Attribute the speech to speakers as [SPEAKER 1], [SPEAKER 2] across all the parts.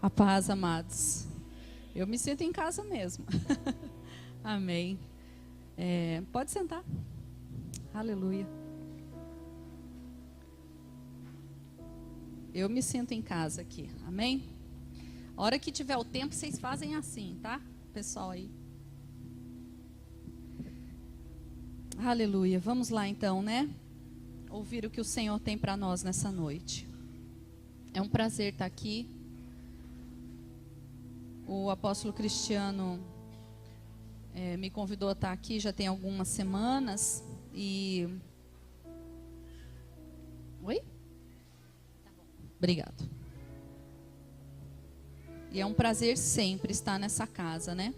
[SPEAKER 1] A paz, amados. Eu me sinto em casa mesmo. Amém. Pode sentar. Aleluia. Eu me sinto em casa aqui. Amém? A hora que tiver o tempo, vocês fazem assim, tá? Pessoal aí. Aleluia. Vamos lá então, né? Ouvir o que o Senhor tem para nós nessa noite. É um prazer estar aqui. O apóstolo Cristiano me convidou a estar aqui já tem algumas semanas. E... Oi? Tá bom. Obrigado. E é um prazer sempre estar nessa casa, né?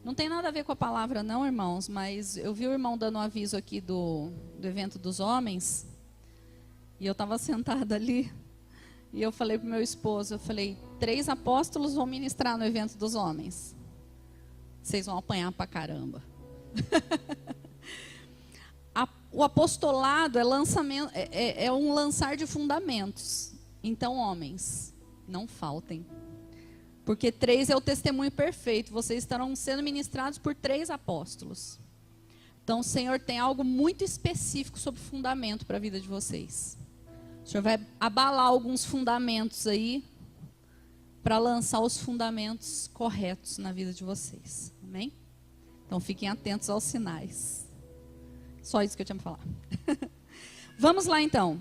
[SPEAKER 1] Não tem nada a ver com a palavra não, irmãos, mas eu vi o irmão dando um aviso aqui do evento dos homens. E eu estava sentada ali. E eu falei para o meu esposo, eu falei, 3 apóstolos vão ministrar no evento dos homens. Vocês vão apanhar pra caramba. O apostolado é um lançar de fundamentos. Então, homens, não faltem. Porque 3 é o testemunho perfeito. Vocês estarão sendo ministrados por 3 apóstolos. Então, o Senhor tem algo muito específico sobre fundamento para a vida de vocês. O Senhor vai abalar alguns fundamentos aí para lançar os fundamentos corretos na vida de vocês. Amém? Então, fiquem atentos aos sinais. Só isso que eu tinha para falar. Vamos lá, então.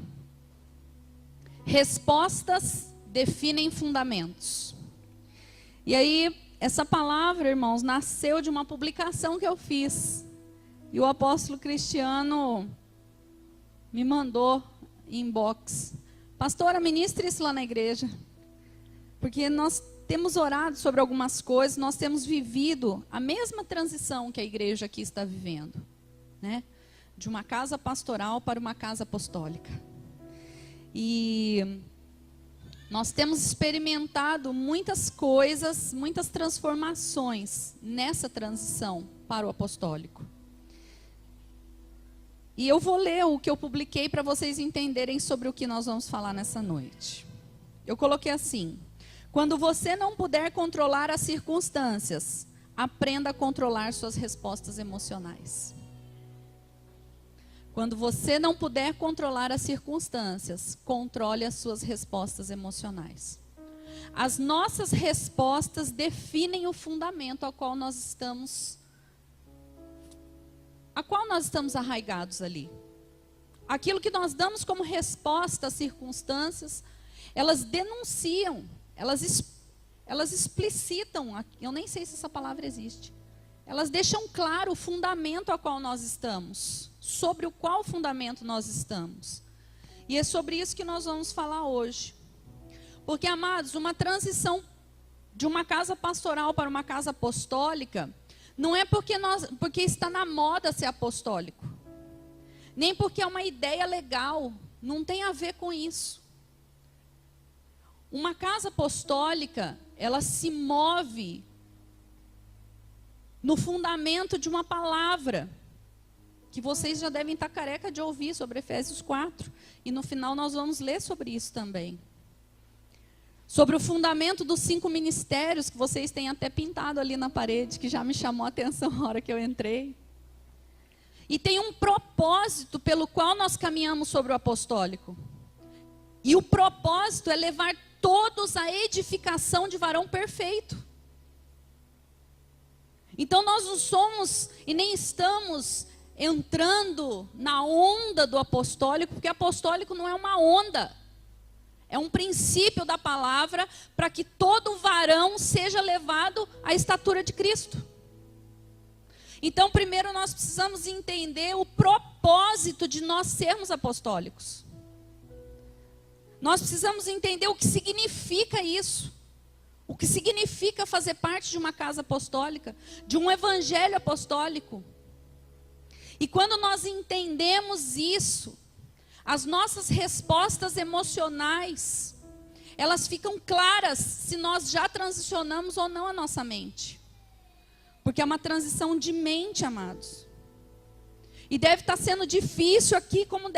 [SPEAKER 1] Respostas definem fundamentos. E aí, essa palavra, irmãos, nasceu de uma publicação que eu fiz. E o apóstolo Cristiano me mandou inbox. Pastora, ministre isso lá na igreja. Porque nós temos orado sobre algumas coisas, nós temos vivido a mesma transição que a igreja aqui está vivendo, né? De uma casa pastoral para uma casa apostólica. E nós temos experimentado muitas coisas, muitas transformações nessa transição para o apostólico. E eu vou ler o que eu publiquei para vocês entenderem sobre o que nós vamos falar nessa noite. Eu coloquei assim: quando você não puder controlar as circunstâncias, aprenda a controlar suas respostas emocionais. Quando você não puder controlar as circunstâncias, controle as suas respostas emocionais. As nossas respostas definem o fundamento ao qual nós estamos arraigados ali. Aquilo que nós damos como resposta às circunstâncias, elas denunciam, elas explicitam, eu nem sei se essa palavra existe. Elas deixam claro o fundamento ao qual nós estamos, sobre o qual fundamento nós estamos. E é sobre isso que nós vamos falar hoje. Porque, amados, uma transição de uma casa pastoral para uma casa apostólica, não é porque está na moda ser apostólico. Nem porque é uma ideia legal. Não tem a ver com isso. Uma casa apostólica, ela se move no fundamento de uma palavra, que vocês já devem estar careca de ouvir sobre Efésios 4. E no final nós vamos ler sobre isso também. Sobre o fundamento dos 5 ministérios, que vocês têm até pintado ali na parede, que já me chamou a atenção na hora que eu entrei. E tem um propósito pelo qual nós caminhamos sobre o apostólico. E o propósito é levar todos à edificação de varão perfeito. Então nós não somos e nem estamos entrando na onda do apostólico, porque apostólico não é uma onda. É um princípio da palavra para que todo varão seja levado à estatura de Cristo. Então, primeiro nós precisamos entender o propósito de nós sermos apostólicos. Nós precisamos entender o que significa isso. O que significa fazer parte de uma casa apostólica, de um evangelho apostólico. E quando nós entendemos isso, as nossas respostas emocionais, elas ficam claras se nós já transicionamos ou não a nossa mente. Porque é uma transição de mente, amados. E deve estar sendo difícil aqui, como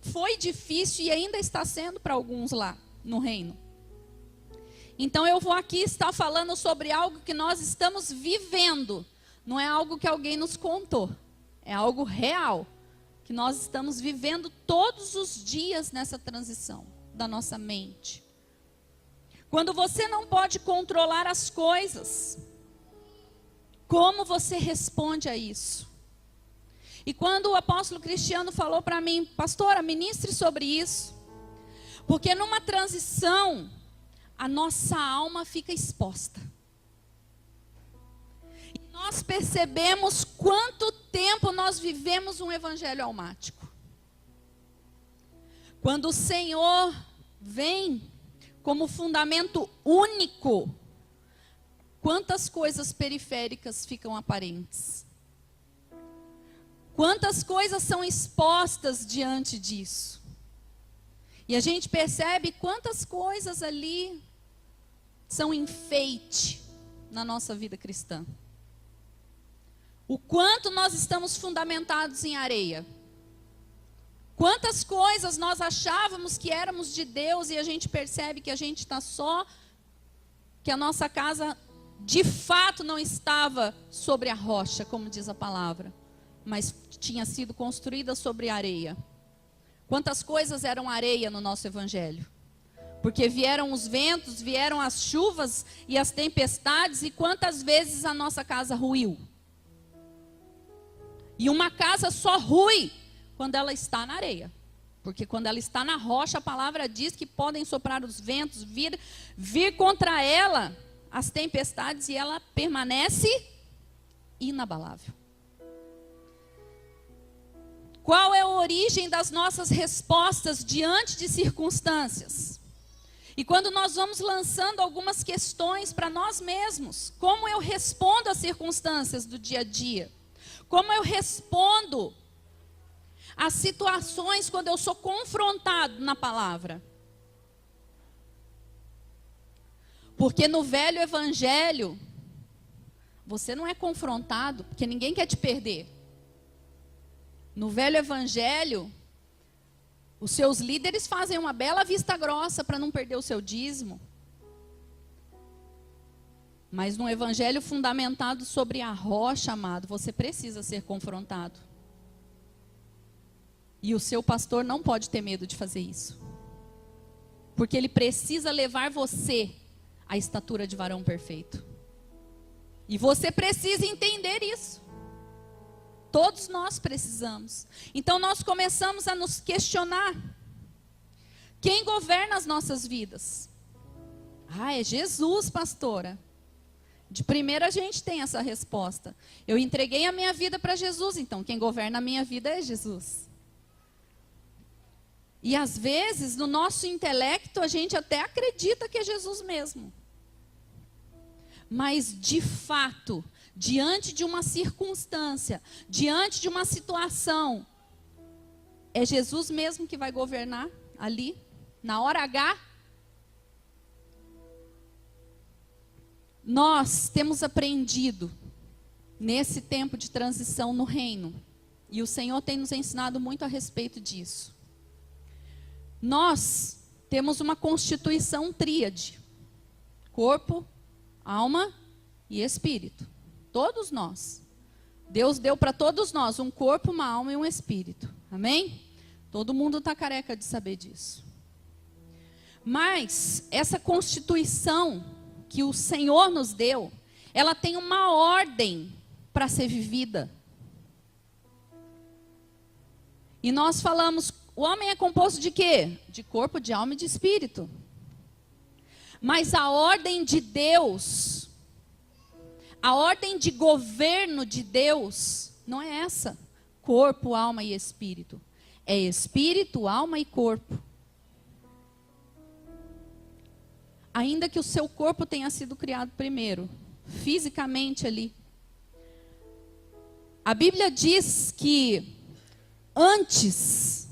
[SPEAKER 1] foi difícil e ainda está sendo para alguns lá no reino. Então eu vou aqui estar falando sobre algo que nós estamos vivendo. Não é algo que alguém nos contou. É algo real. Que nós estamos vivendo todos os dias nessa transição da nossa mente. Quando você não pode controlar as coisas, como você responde a isso? E quando o apóstolo Cristiano falou para mim, pastora, ministre sobre isso. Porque numa transição, a nossa alma fica exposta. E nós percebemos quanto tempo nós vivemos um evangelho almático. Quando o Senhor vem como fundamento único, quantas coisas periféricas ficam aparentes? Quantas coisas são expostas diante disso? E a gente percebe quantas coisas ali são enfeite na nossa vida cristã. O quanto nós estamos fundamentados em areia. Quantas coisas nós achávamos que éramos de Deus e a gente percebe que a gente está só, que a nossa casa de fato não estava sobre a rocha, como diz a palavra, mas tinha sido construída sobre areia. Quantas coisas eram areia no nosso evangelho? Porque vieram os ventos, vieram as chuvas e as tempestades, e quantas vezes a nossa casa ruiu? E uma casa só rui quando ela está na areia. Porque quando ela está na rocha, a palavra diz que podem soprar os ventos, vir contra ela as tempestades, e ela permanece inabalável. Qual é a origem das nossas respostas diante de circunstâncias? E quando nós vamos lançando algumas questões para nós mesmos, como eu respondo às circunstâncias do dia a dia? Como eu respondo às situações quando eu sou confrontado na palavra? Porque no velho evangelho, você não é confrontado, porque ninguém quer te perder. No velho evangelho, os seus líderes fazem uma bela vista grossa para não perder o seu dízimo. Mas no evangelho fundamentado sobre a rocha, amado, você precisa ser confrontado. E o seu pastor não pode ter medo de fazer isso. Porque ele precisa levar você à estatura de varão perfeito. E você precisa entender isso. Todos nós precisamos. Então nós começamos a nos questionar. Quem governa as nossas vidas? Ah, é Jesus, pastora. De primeira a gente tem essa resposta. Eu entreguei a minha vida para Jesus, então quem governa a minha vida é Jesus. E às vezes, no nosso intelecto, a gente até acredita que é Jesus mesmo. Mas, de fato, diante de uma circunstância, diante de uma situação, é Jesus mesmo que vai governar ali, na hora H? Nós temos aprendido, nesse tempo de transição no reino, e o Senhor tem nos ensinado muito a respeito disso. Nós temos uma constituição tríade: corpo, alma e espírito. Todos nós. Deus deu para todos nós um corpo, uma alma e um espírito. Amém? Todo mundo está careca de saber disso. Mas essa constituição que o Senhor nos deu, ela tem uma ordem para ser vivida. E nós falamos, o homem é composto de quê? De corpo, de alma e de espírito. Mas a ordem de Deus, a ordem de governo de Deus, não é essa: corpo, alma e espírito. É espírito, alma e corpo. Ainda que o seu corpo tenha sido criado primeiro, fisicamente ali. A Bíblia diz que antes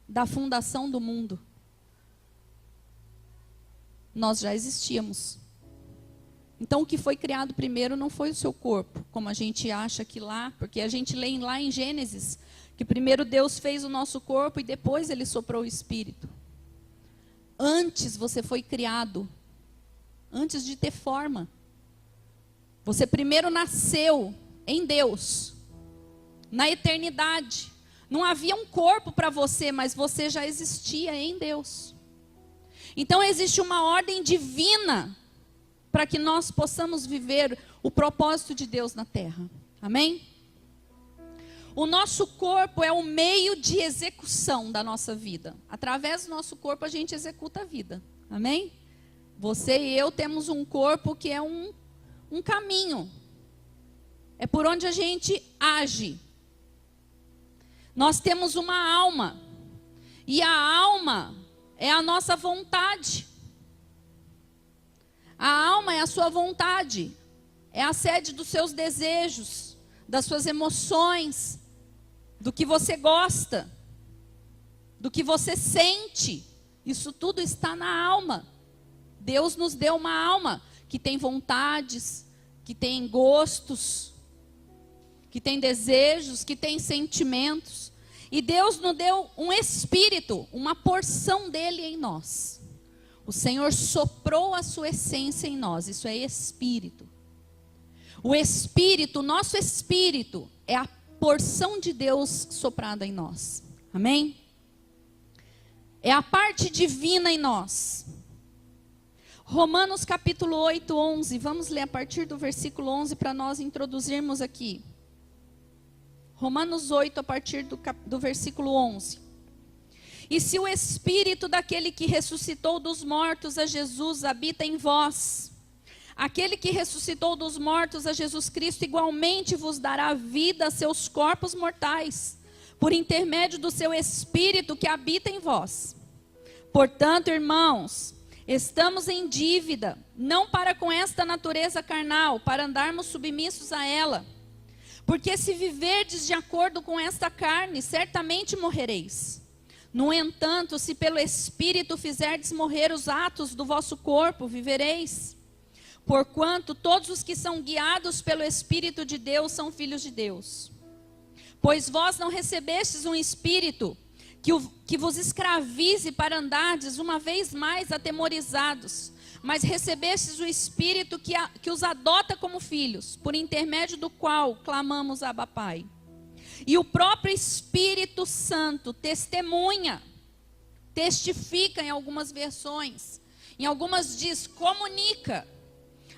[SPEAKER 1] da fundação do mundo, nós já existíamos. Então o que foi criado primeiro não foi o seu corpo, como a gente acha que lá, porque a gente lê lá em Gênesis, que primeiro Deus fez o nosso corpo e depois Ele soprou o Espírito. Antes você foi criado, antes de ter forma. Você primeiro nasceu em Deus, na eternidade. Não havia um corpo para você, mas você já existia em Deus. Então existe uma ordem divina para que nós possamos viver o propósito de Deus na terra. Amém? O nosso corpo é o meio de execução da nossa vida. Através do nosso corpo a gente executa a vida. Amém? Você e eu temos um corpo que é um caminho. É por onde a gente age. Nós temos uma alma. E a alma é a nossa vontade. A alma é a sua vontade. É a sede dos seus desejos, das suas emoções, do que você gosta, do que você sente. Isso tudo está na alma. Deus nos deu uma alma que tem vontades, que tem gostos, que tem desejos, que tem sentimentos. E Deus nos deu um espírito, uma porção dele em nós. O Senhor soprou a sua essência em nós, isso é espírito. O espírito, nosso espírito, é a porção de Deus soprada em nós. Amém? É a parte divina em nós. Romanos capítulo 8, 11. Vamos ler a partir do versículo 11 para nós introduzirmos aqui. Romanos 8, a partir do versículo 11. E se o espírito daquele que ressuscitou dos mortos a Jesus habita em vós, aquele que ressuscitou dos mortos a Jesus Cristo igualmente vos dará vida a seus corpos mortais, por intermédio do seu Espírito que habita em vós. Portanto, irmãos, estamos em dívida, não para com esta natureza carnal, para andarmos submissos a ela. Porque se viverdes de acordo com esta carne, certamente morrereis. No entanto, se pelo Espírito fizerdes morrer os atos do vosso corpo, vivereis. Porquanto todos os que são guiados pelo Espírito de Deus são filhos de Deus. Pois vós não recebestes um espírito que vos escravize para andardes uma vez mais atemorizados, mas recebestes o Espírito que os adota como filhos, por intermédio do qual clamamos Abba Pai. E o próprio Espírito Santo testifica em algumas versões, em algumas diz, comunica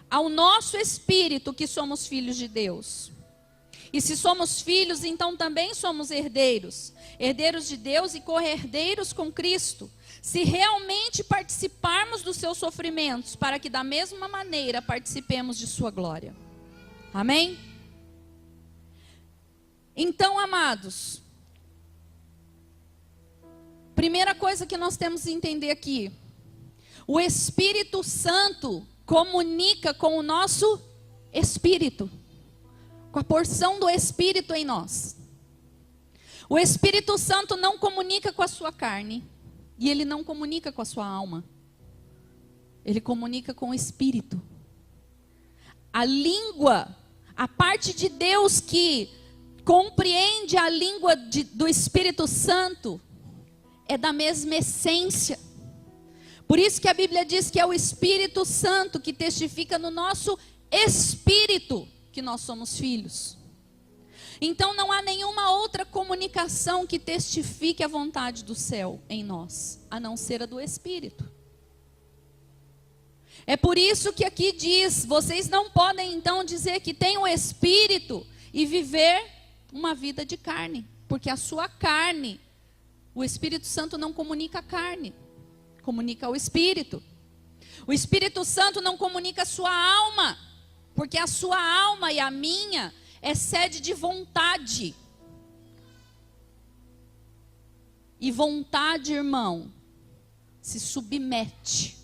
[SPEAKER 1] ao nosso espírito que somos filhos de Deus. E se somos filhos, então também somos herdeiros. Herdeiros de Deus e co-herdeiros com Cristo. Se realmente participarmos dos seus sofrimentos, para que da mesma maneira participemos de sua glória. Amém? Então, amados, primeira coisa que nós temos que entender aqui. O Espírito Santo comunica com o nosso espírito, com a porção do Espírito em nós. O Espírito Santo não comunica com a sua carne, e ele não comunica com a sua alma. Ele comunica com o Espírito. A língua, a parte de Deus que compreende a língua do Espírito Santo, é da mesma essência. Por isso que a Bíblia diz que é o Espírito Santo que testifica no nosso espírito que nós somos filhos. Então não há nenhuma outra comunicação que testifique a vontade do céu em nós, a não ser a do Espírito. É por isso que aqui diz, vocês não podem então dizer que tem o Espírito e viver uma vida de carne, porque a sua carne, o Espírito Santo não comunica a carne, comunica ao Espírito. O Espírito Santo não comunica a sua alma, porque a sua alma e a minha é sede de vontade. E vontade, irmão, se submete.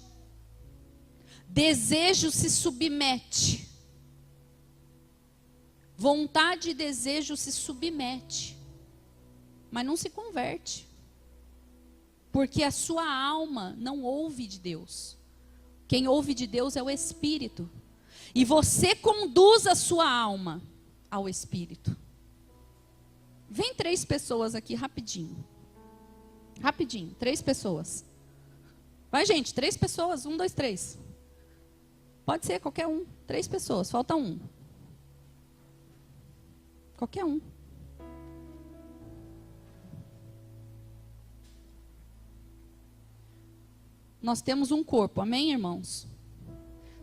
[SPEAKER 1] Desejo se submete. Vontade e desejo se submete. Mas não se converte. Porque a sua alma não ouve de Deus. Quem ouve de Deus é o Espírito. E você conduz a sua alma ao Espírito. Vem 3 pessoas aqui rapidinho. Rapidinho, 3 pessoas. Vai, gente, 3 pessoas. 1, 2, 3. Pode ser qualquer um. 3 pessoas, falta um. Qualquer um. Nós temos um corpo, amém, irmãos?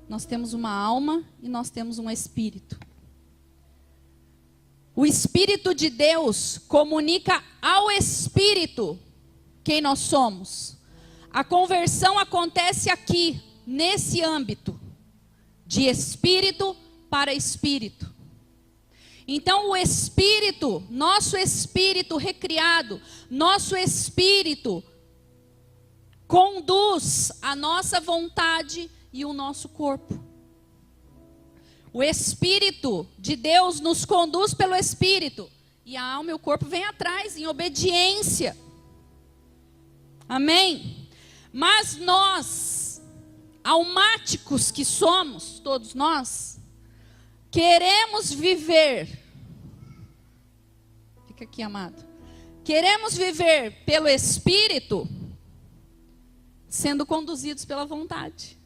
[SPEAKER 1] Nós temos uma alma e nós temos um espírito. O Espírito de Deus comunica ao Espírito quem nós somos. A conversão acontece aqui, nesse âmbito, de espírito para espírito. Então o Espírito, nosso Espírito recriado, nosso Espírito conduz a nossa vontade e o nosso corpo. O Espírito de Deus nos conduz pelo Espírito. E a alma e o corpo vêm atrás, em obediência. Amém? Mas nós, almáticos que somos, todos nós, queremos viver. Fica aqui, amado. Queremos viver pelo Espírito, sendo conduzidos pela vontade,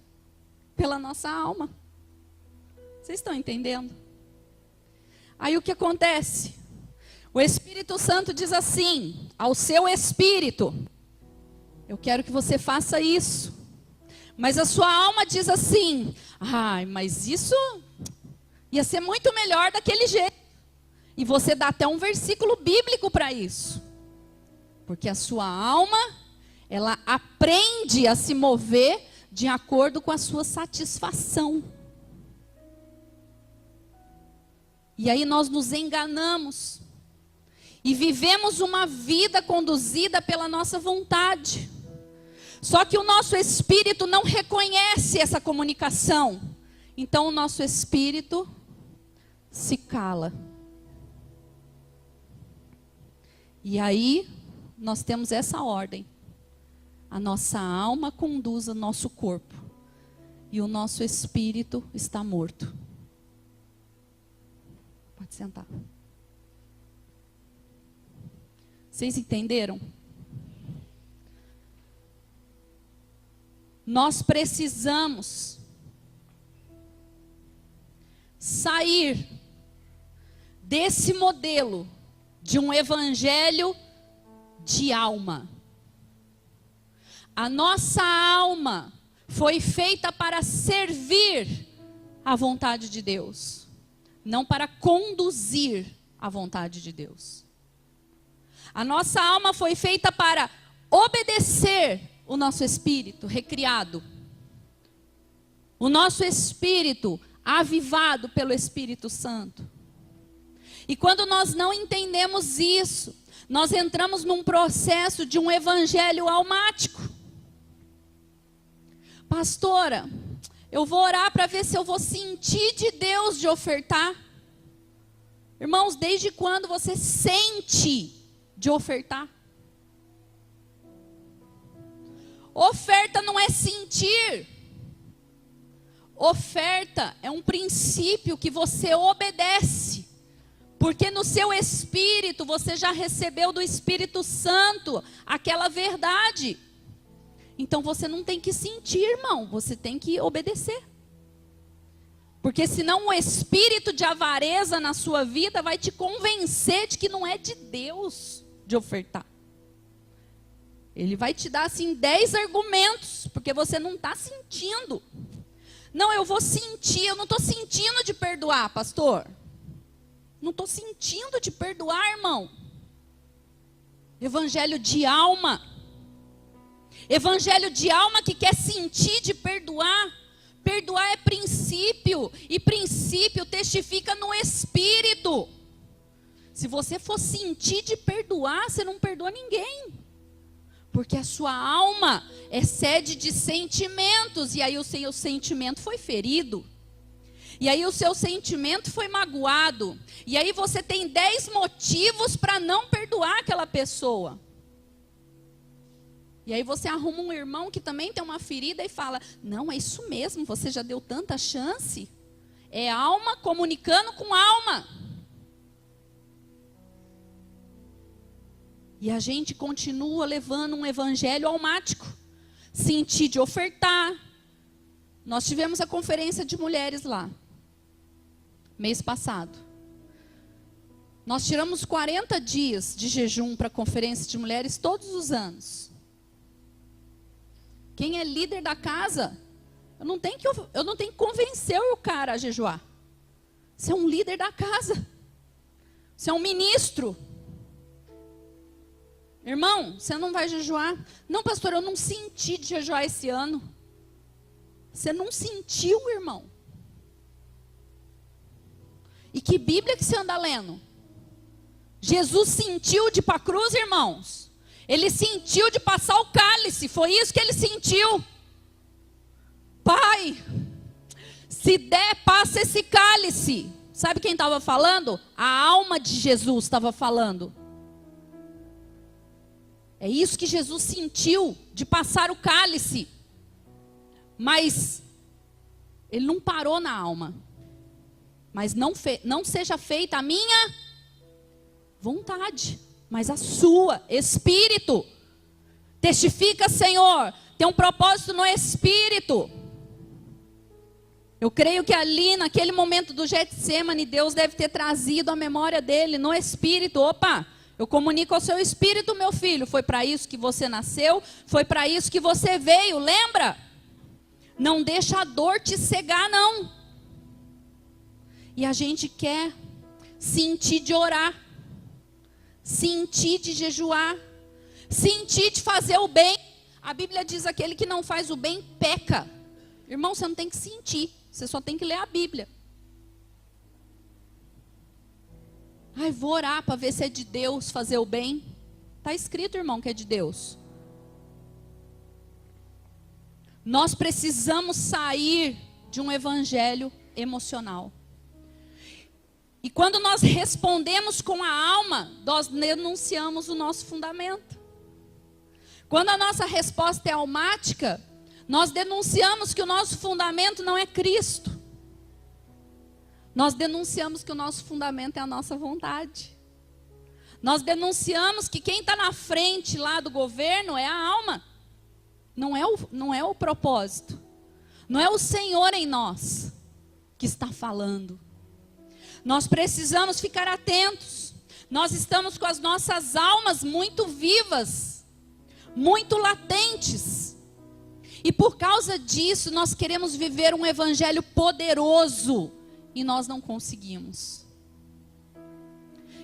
[SPEAKER 1] pela nossa alma. Vocês estão entendendo? Aí o que acontece? O Espírito Santo diz assim, ao seu espírito, eu quero que você faça isso. Mas a sua alma diz assim, ai, mas isso ia ser muito melhor daquele jeito. E você dá até um versículo bíblico para isso. Porque a sua alma, ela aprende a se mover de acordo com a sua satisfação. E aí nós nos enganamos. E vivemos uma vida conduzida pela nossa vontade. Só que o nosso espírito não reconhece essa comunicação. Então o nosso espírito se cala. E aí nós temos essa ordem. A nossa alma conduz o nosso corpo. E o nosso espírito está morto. Pode sentar. Vocês entenderam? Nós precisamos sair desse modelo de um evangelho de alma. A nossa alma foi feita para servir a vontade de Deus, não para conduzir a vontade de Deus. A nossa alma foi feita para obedecer o nosso espírito recriado. O nosso espírito avivado pelo Espírito Santo. E quando nós não entendemos isso, nós entramos num processo de um evangelho almático. Pastora, eu vou orar para ver se eu vou sentir de Deus de ofertar. Irmãos, desde quando você sente de ofertar? Oferta não é sentir. Oferta é um princípio que você obedece. Porque no seu espírito você já recebeu do Espírito Santo aquela verdade. Então você não tem que sentir, irmão, você tem que obedecer. Porque senão o espírito de avareza na sua vida vai te convencer de que não é de Deus de ofertar. Ele vai te dar assim 10 argumentos, porque você não está sentindo. Não, eu vou sentir, eu não estou sentindo de perdoar, pastor. Não estou sentindo de perdoar, irmão. Evangelho de alma. Evangelho de alma que quer sentir de perdoar. Perdoar é princípio. E princípio testifica no espírito. Se você for sentir de perdoar, você não perdoa ninguém. Porque a sua alma é sede de sentimentos. E aí o seu sentimento foi ferido. E aí o seu sentimento foi magoado. E aí você tem 10 motivos para não perdoar aquela pessoa. E aí você arruma um irmão que também tem uma ferida e fala, não, é isso mesmo, você já deu tanta chance. É alma comunicando com alma. E a gente continua levando um evangelho almático. sentir de ofertar. Nós tivemos a conferência de mulheres lá, mês passado. Nós tiramos 40 dias de jejum para a conferência de mulheres todos os anos. Quem é líder da casa, eu não tenho que convencer o cara a jejuar. Você é um líder da casa. Você é um ministro. Irmão, você não vai jejuar? Não, pastor, eu não senti de jejuar esse ano. Você não sentiu, irmão? E que Bíblia que você anda lendo? Jesus sentiu de ir para a cruz, irmãos. Ele sentiu de passar o cálice. Foi isso que ele sentiu. Pai, se der, passa esse cálice. Sabe quem estava falando? A alma de Jesus estava falando. É isso que Jesus sentiu, de passar o cálice. Mas ele não parou na alma. Mas não seja feita a minha vontade, mas a sua. Espírito. Testifica, Senhor. Tem um propósito no Espírito. Eu creio que ali, naquele momento do Getsemane, Deus deve ter trazido a memória dele no Espírito. Opa, eu comunico ao seu Espírito, meu filho. Foi para isso que você nasceu. Foi para isso que você veio, lembra? Não deixa a dor te cegar, não. E a gente quer sentir de orar, sentir de jejuar, sentir de fazer o bem. A Bíblia diz: aquele que não faz o bem peca. Irmão, você não tem que sentir, você só tem que ler a Bíblia. Ai, vou orar para ver se é de Deus fazer o bem. Está escrito, irmão, que é de Deus. Nós precisamos sair de um evangelho emocional. E quando nós respondemos com a alma, nós denunciamos o nosso fundamento. Quando a nossa resposta é almática, nós denunciamos que o nosso fundamento não é Cristo. Nós denunciamos que o nosso fundamento é a nossa vontade. Nós denunciamos que quem está na frente lá do governo é a alma. Não é o propósito. Não é o Senhor em nós que está falando. Nós precisamos ficar atentos. Nós estamos com as nossas almas muito vivas, muito latentes. E por causa disso, nós queremos viver um evangelho poderoso. E nós não conseguimos.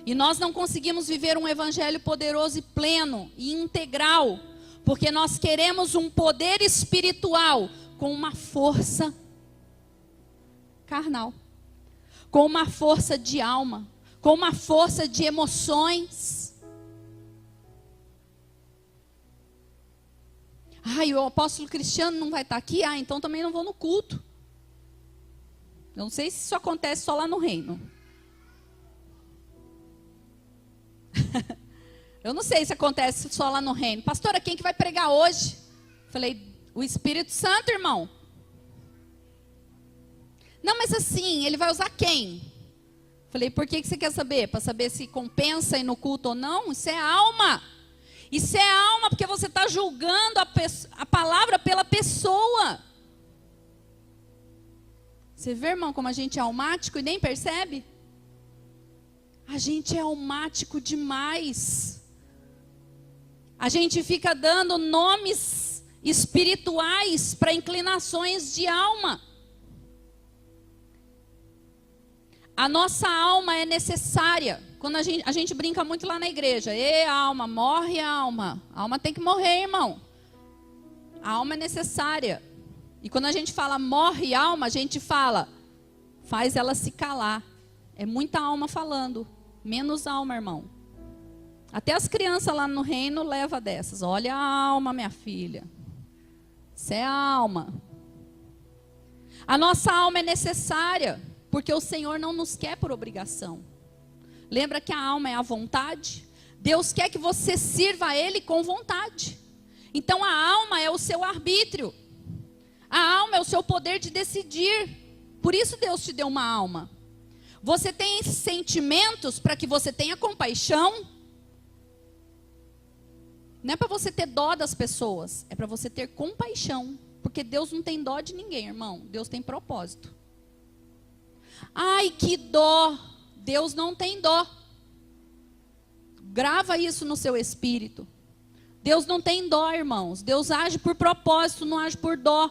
[SPEAKER 1] E nós não conseguimos viver um evangelho poderoso e pleno e integral. Porque nós queremos um poder espiritual com uma força carnal. Com uma força de alma, com uma força de emoções. Ai, o apóstolo Cristiano não vai estar aqui? Ah, então também não vou no culto. Eu não sei se isso acontece só lá no reino. Eu não sei se acontece só lá no reino. Pastora, quem que vai pregar hoje? Falei, o Espírito Santo, irmão. Não, mas assim, ele vai usar quem? Falei, por que você quer saber? Para saber se compensa ir no culto ou não? Isso é alma. Isso é alma, porque você está julgando a palavra pela pessoa. Você vê, irmão, como a gente é almático e nem percebe? A gente é almático demais. A gente fica dando nomes espirituais para inclinações de alma. A nossa alma é necessária. Quando a gente brinca muito lá na igreja. Ê, alma, morre alma. A alma tem que morrer, irmão. A alma é necessária. E quando a gente fala morre alma, a gente fala, faz ela se calar. É muita alma falando. Menos alma, irmão. Até as crianças lá no reino levam dessas. Olha a alma, minha filha. Isso é a alma. A nossa alma é necessária. Porque o Senhor não nos quer por obrigação. Lembra que a alma é a vontade? Deus quer que você sirva a Ele com vontade. Então a alma é o seu arbítrio. A alma é o seu poder de decidir. Por isso Deus te deu uma alma. Você tem esses sentimentos para que você tenha compaixão. Não é para você ter dó das pessoas, é para você ter compaixão. Porque Deus não tem dó de ninguém, irmão. Deus tem propósito. Ai, que dó. Deus não tem dó. Grava isso no seu espírito. Deus não tem dó, irmãos. Deus age por propósito, não age por dó.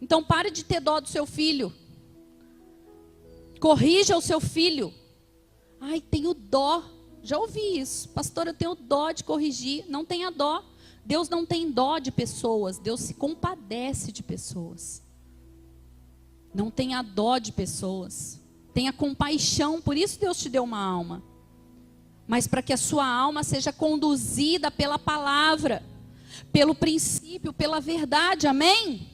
[SPEAKER 1] Então pare de ter dó do seu filho. Corrija o seu filho. Ai, tenho dó. Já ouvi isso. Pastor, eu tenho dó de corrigir. Não tenha dó. Deus não tem dó de pessoas. Deus se compadece de pessoas. Não tenha dó de pessoas. Tenha compaixão. Por isso Deus te deu uma alma. Mas para que a sua alma seja conduzida pela palavra, pelo princípio, pela verdade. Amém?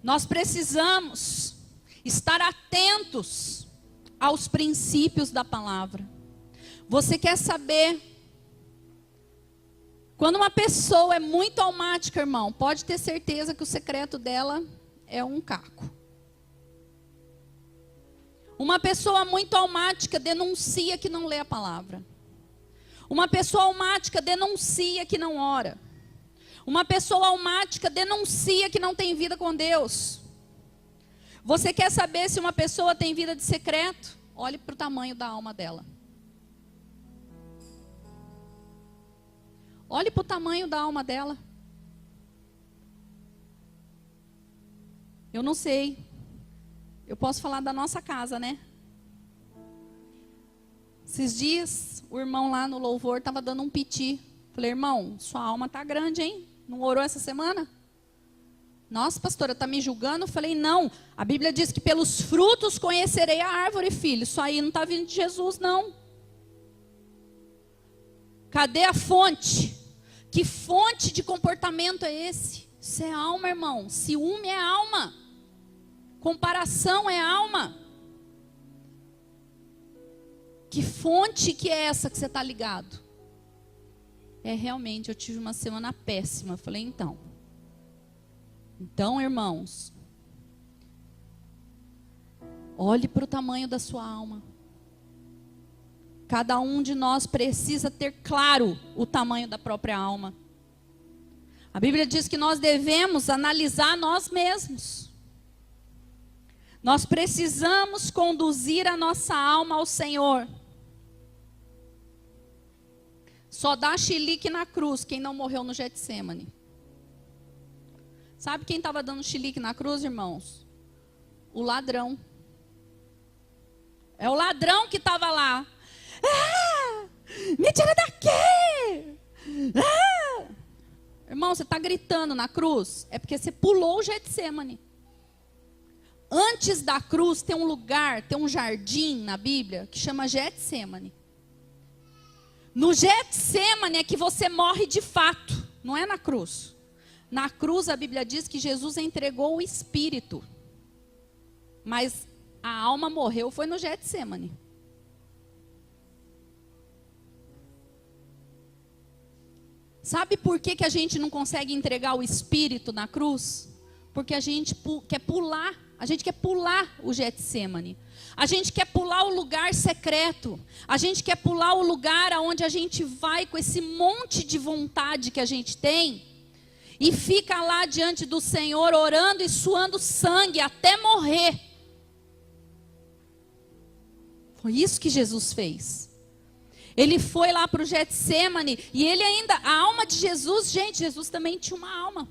[SPEAKER 1] Nós precisamos estar atentos aos princípios da palavra. Você quer saber? Quando uma pessoa é muito almática, irmão, pode ter certeza que o secreto dela é um caco. Uma pessoa muito almática denuncia que não lê a palavra. Uma pessoa almática denuncia que não ora. Uma pessoa almática denuncia que não tem vida com Deus. Você quer saber se uma pessoa tem vida de secreto? Olhe para o tamanho da alma dela. Olhe para o tamanho da alma dela. Eu não sei. Eu posso falar da nossa casa, né? Esses dias, o irmão lá no louvor estava dando um piti. Falei, irmão, sua alma está grande, hein? Não orou essa semana? Nossa, pastora, está me julgando? Falei, não. A Bíblia diz que pelos frutos conhecerei a árvore, filho. Isso aí não está vindo de Jesus, não. Cadê a fonte? Que fonte de comportamento é esse? Isso é alma, irmão. Ciúme é alma. Comparação é alma. Que fonte que é essa que você está ligado? É, realmente, eu tive uma semana péssima. Falei, então, irmãos, olhe para o tamanho da sua alma. Cada um de nós precisa ter claro o tamanho da própria alma. A Bíblia diz que nós devemos analisar nós mesmos. Nós precisamos conduzir a nossa alma ao Senhor. Só dá chilique na cruz quem não morreu no Getsemane. Sabe quem estava dando chilique na cruz, irmãos? O ladrão. É o ladrão que estava lá. Ah, me tira daqui! Ah! Irmão, você está gritando na cruz? É porque você pulou o Getsemane. Antes da cruz tem um lugar, tem um jardim na Bíblia que chama Getsemane. No Getsemane é que você morre de fato, não é na cruz. Na cruz a Bíblia diz que Jesus entregou o espírito. Mas a alma morreu foi no Getsemane. Sabe por que a gente não consegue entregar o espírito na cruz? Porque a gente quer pular. A gente quer pular o Getsemane. A gente quer pular o lugar secreto. A gente quer pular o lugar aonde a gente vai com esse monte de vontade que a gente tem e fica lá diante do Senhor orando e suando sangue até morrer. Foi isso que Jesus fez. Ele foi lá para o Getsemane e ele ainda, a alma de Jesus, gente, Jesus também tinha uma alma.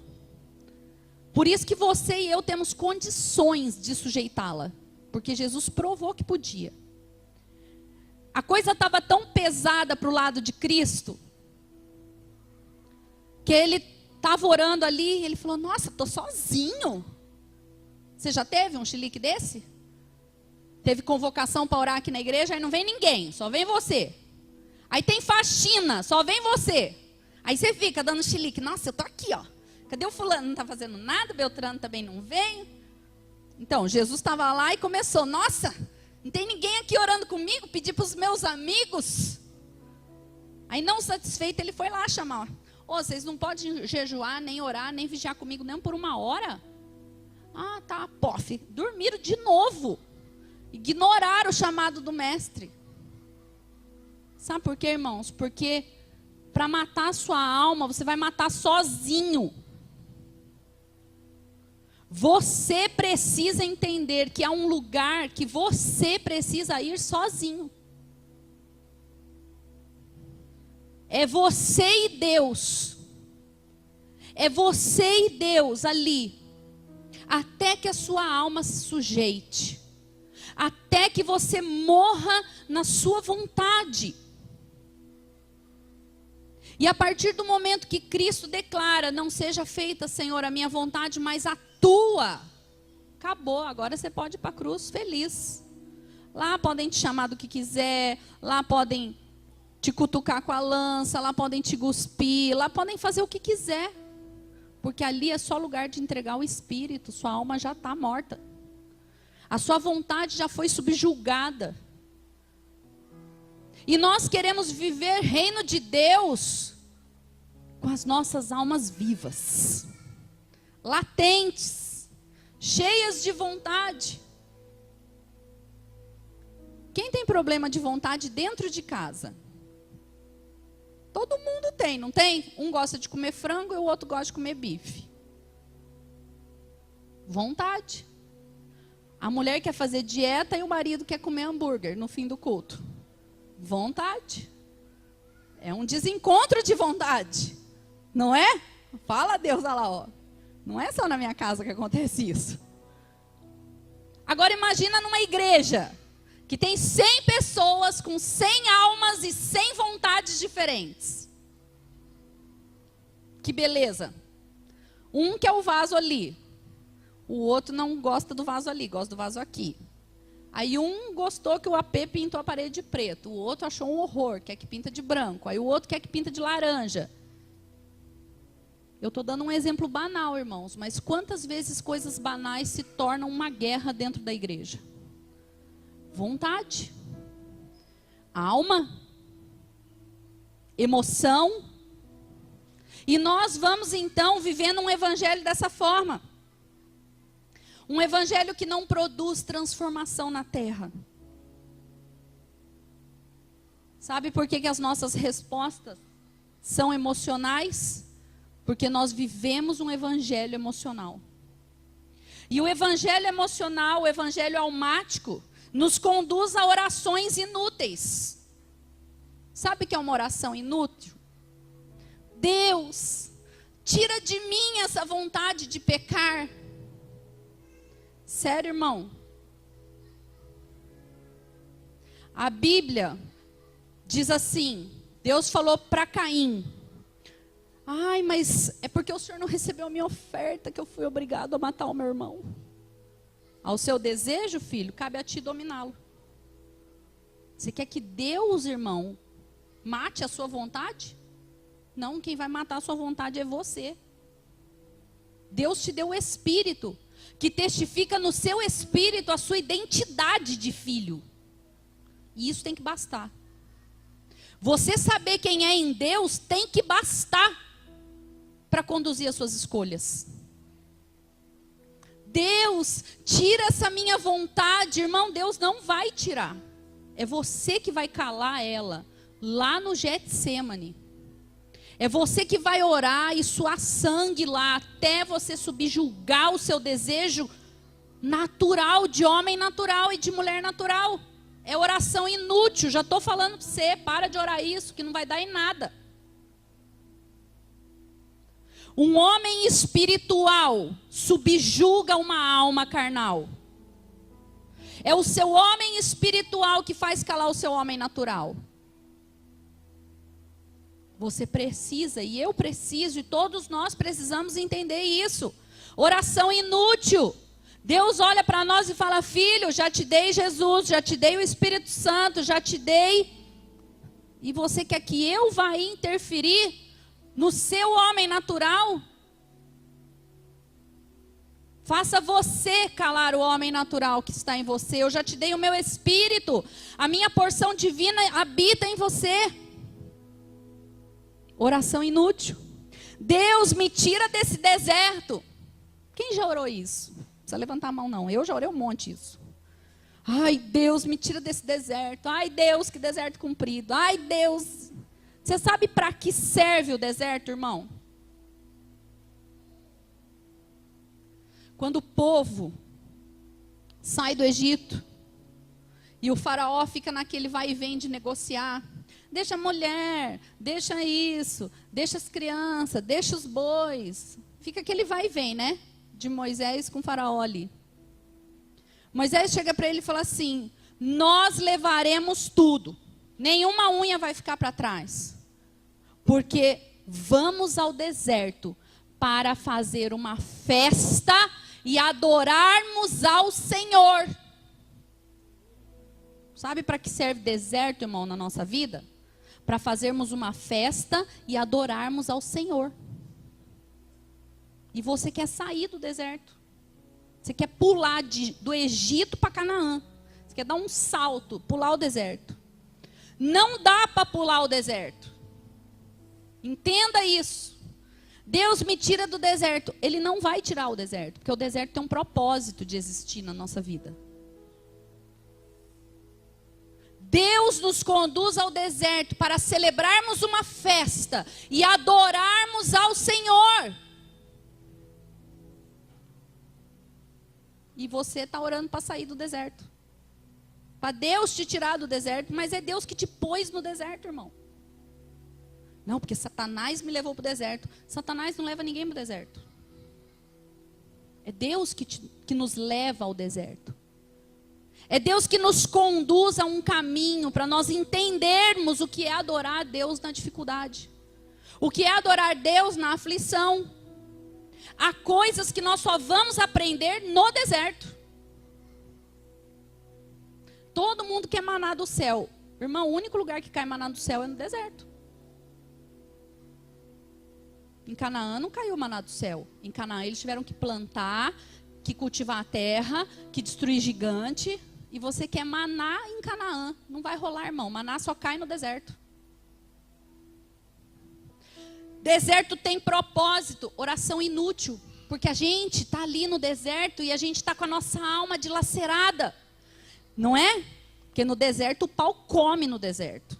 [SPEAKER 1] Por isso que você e eu temos condições de sujeitá-la. Porque Jesus provou que podia. A coisa estava tão pesada para o lado de Cristo, que ele estava orando ali e ele falou, nossa, estou sozinho. Você já teve um chilique desse? Teve convocação para orar aqui na igreja, aí não vem ninguém, só vem você. Aí tem faxina, só vem você. Aí você fica dando chilique, nossa, eu estou aqui, ó. Cadê o fulano? Não está fazendo nada, Beltrano também não veio. Então, Jesus estava lá e começou, nossa, não tem ninguém aqui orando comigo, pedi para os meus amigos. Aí não satisfeito, ele foi lá chamar. Vocês não podem jejuar, nem orar, nem vigiar comigo, nem por 1 hora? Ah, tá, pof, dormiram de novo. Ignoraram o chamado do mestre. Sabe por quê, irmãos? Porque para matar a sua alma, você vai matar sozinho. Você precisa entender que há um lugar que você precisa ir sozinho. É você e Deus. É você e Deus ali. Até que a sua alma se sujeite. Até que você morra na sua vontade. E a partir do momento que Cristo declara, não seja feita, Senhor, a minha vontade, mas a tua. Acabou, agora você pode ir para a cruz feliz. Lá podem te chamar do que quiser, lá podem te cutucar com a lança, lá podem te cuspir, lá podem fazer o que quiser. Porque ali é só lugar de entregar o Espírito, sua alma já está morta. A sua vontade já foi subjugada. E nós queremos viver reino de Deus com as nossas almas vivas, latentes, cheias de vontade. Quem tem problema de vontade dentro de casa? Todo mundo tem, não tem? Um gosta de comer frango e o outro gosta de comer bife. Vontade. A mulher quer fazer dieta e o marido quer comer hambúrguer no fim do culto. Vontade. É um desencontro de vontade. Não é? Fala a Deus, olha lá, ó. Não é só na minha casa que acontece isso. Agora imagina numa igreja que tem 100 pessoas com 100 almas e 100 vontades diferentes. Que beleza. Um quer o vaso ali. O outro não gosta do vaso ali, gosta do vaso aqui. Aí um gostou que o AP pintou a parede de preto. O outro achou um horror, quer que pinta de branco. Aí o outro quer que pinta de laranja. Eu estou dando um exemplo banal, irmãos. Mas quantas vezes coisas banais se tornam uma guerra dentro da igreja? Vontade. Alma. Emoção. E nós vamos então vivendo um evangelho dessa forma. Um evangelho que não produz transformação na terra. Sabe por que as nossas respostas são emocionais? Porque nós vivemos um evangelho emocional. E o evangelho emocional, o evangelho almático, nos conduz a orações inúteis. Sabe o que é uma oração inútil? Deus, tira de mim essa vontade de pecar. Sério, irmão? A Bíblia diz assim, Deus falou para Caim: ai, mas é porque o senhor não recebeu a minha oferta que eu fui obrigado a matar o meu irmão. Ao seu desejo, filho, cabe a ti dominá-lo. Você quer que Deus, irmão, mate a sua vontade? Não, quem vai matar a sua vontade é você. Deus te deu o Espírito, que testifica no seu espírito a sua identidade de filho. E isso tem que bastar. Você saber quem é em Deus tem que bastar para conduzir as suas escolhas. Deus, tira essa minha vontade, irmão. Deus não vai tirar. É você que vai calar ela lá no Getsemane. É você que vai orar e suar sangue lá até você subjugar o seu desejo natural, de homem natural e de mulher natural. É oração inútil, já estou falando para você, para de orar isso, que não vai dar em nada. Um homem espiritual subjuga uma alma carnal. É o seu homem espiritual que faz calar o seu homem natural. Você precisa, e eu preciso, e todos nós precisamos entender isso. Oração inútil. Deus olha para nós e fala: filho, já te dei Jesus, já te dei o Espírito Santo, já te dei. E você quer que eu vá interferir no seu homem natural? Faça você calar o homem natural que está em você. Eu já te dei o meu Espírito. A minha porção divina habita em você. Oração inútil. Deus, me tira desse deserto. Quem já orou isso? Não precisa levantar a mão não. Eu já orei um monte isso. Ai, Deus, me tira desse deserto. Ai, Deus, que deserto comprido. Ai, Deus. Você sabe para que serve o deserto, irmão? Quando o povo sai do Egito e o faraó fica naquele vai e vem de negociar. Deixa a mulher, deixa isso, deixa as crianças, deixa os bois. Fica aquele vai e vem, né? De Moisés com o faraó ali. Moisés chega para ele e fala assim: nós levaremos tudo. Nenhuma unha vai ficar para trás. Porque vamos ao deserto para fazer uma festa e adorarmos ao Senhor. Sabe para que serve deserto, irmão, na nossa vida? Para fazermos uma festa e adorarmos ao Senhor. E você quer sair do deserto. Você quer pular do Egito para Canaã. Você quer dar um salto, pular o deserto. Não dá para pular o deserto. Entenda isso. Deus me tira do deserto. Ele não vai tirar o deserto, porque o deserto tem um propósito de existir na nossa vida. Deus nos conduz ao deserto para celebrarmos uma festa e adorarmos ao Senhor. E você está orando para sair do deserto. Para Deus te tirar do deserto, mas é Deus que te pôs no deserto, irmão. Não, porque Satanás me levou para o deserto. Satanás não leva ninguém para o deserto. É Deus que nos leva ao deserto. É Deus que nos conduz a um caminho para nós entendermos o que é adorar a Deus na dificuldade. O que é adorar Deus na aflição. Há coisas que nós só vamos aprender no deserto. Todo mundo quer maná do céu. Irmão, o único lugar que cai maná do céu é no deserto. Em Canaã não caiu maná do céu. Em Canaã eles tiveram que plantar, que cultivar a terra, que destruir gigante. E você quer maná em Canaã. Não vai rolar, irmão. Maná só cai no deserto. Deserto tem propósito, oração inútil. Porque a gente está ali no deserto e a gente está com a nossa alma dilacerada. Não é? Porque no deserto o pau come no deserto.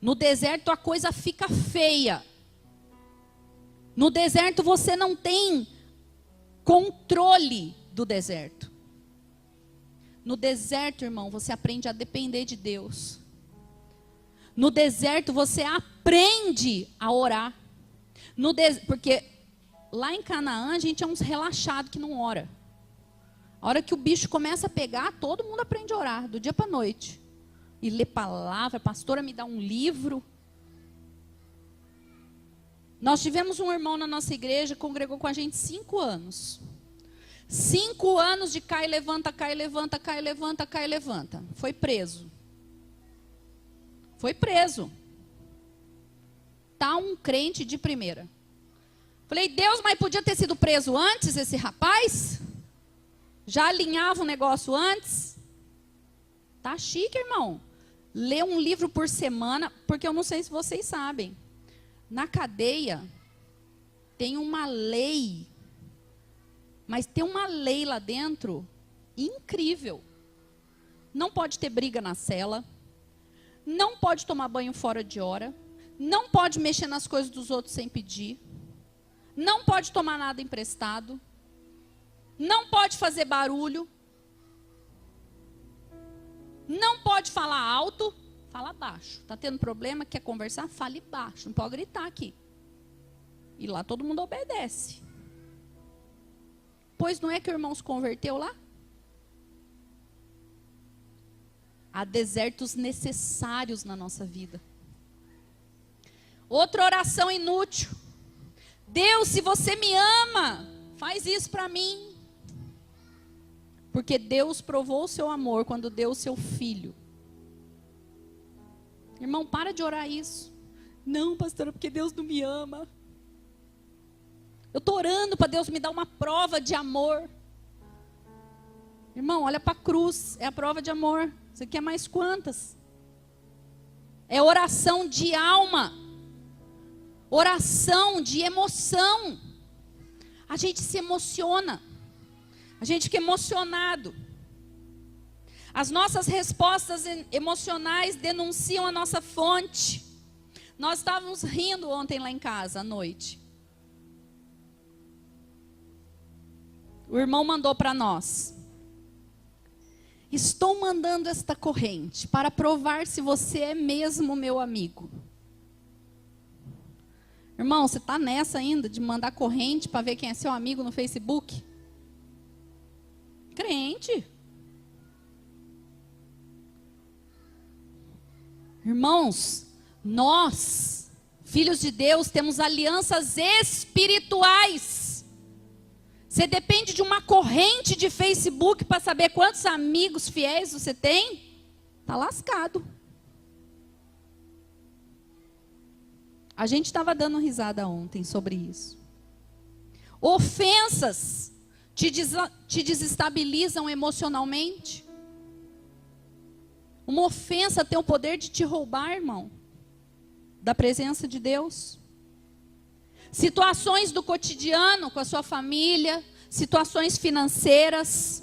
[SPEAKER 1] No deserto a coisa fica feia. No deserto você não tem controle do deserto. No deserto, irmão, você aprende a depender de Deus. No deserto você aprende a orar. Porque lá em Canaã a gente é uns relaxados que não ora. A hora que o bicho começa a pegar, todo mundo aprende a orar, do dia para a noite. E ler palavra, a pastora me dá um livro. Nós tivemos um irmão na nossa igreja, congregou com a gente 5 anos. 5 anos de cai, levanta, cai, levanta, cai, levanta, cai, levanta. Foi preso. Foi preso. Tá um crente de primeira. Falei, Deus, mas podia ter sido preso antes esse rapaz? Já alinhava o negócio antes? Tá chique, irmão. Lê um livro por semana, porque eu não sei se vocês sabem. Na cadeia tem uma lei, mas tem uma lei lá dentro incrível. Não pode ter briga na cela, não pode tomar banho fora de hora, não pode mexer nas coisas dos outros sem pedir, não pode tomar nada emprestado, não pode fazer barulho, não pode falar alto. Fala baixo. Está tendo problema? Quer conversar? Fale baixo. Não pode gritar aqui. E lá todo mundo obedece. Pois não é que o irmão se converteu lá? Há desertos necessários na nossa vida. Outra oração inútil. Deus, se você me ama, faz isso para mim. Porque Deus provou o seu amor quando deu o seu filho. Irmão, para de orar isso. Não, pastora, porque Deus não me ama. Eu estou orando para Deus me dar uma prova de amor. Irmão, olha para a cruz. É a prova de amor. Você quer mais quantas? É oração de alma. Oração de emoção. A gente se emociona. A gente fica emocionado. As nossas respostas emocionais denunciam a nossa fonte. Nós estávamos rindo ontem lá em casa, à noite. O irmão mandou para nós: estou mandando esta corrente para provar se você é mesmo meu amigo. Irmão, você está nessa ainda de mandar corrente para ver quem é seu amigo no Facebook? Crente. Irmãos, nós, filhos de Deus, temos alianças espirituais. Você depende de uma corrente de Facebook para saber quantos amigos fiéis você tem? Está lascado. A gente estava dando risada ontem sobre isso. Ofensas te desestabilizam emocionalmente. Uma ofensa tem o poder de te roubar, irmão, da presença de Deus. Situações do cotidiano com a sua família, situações financeiras.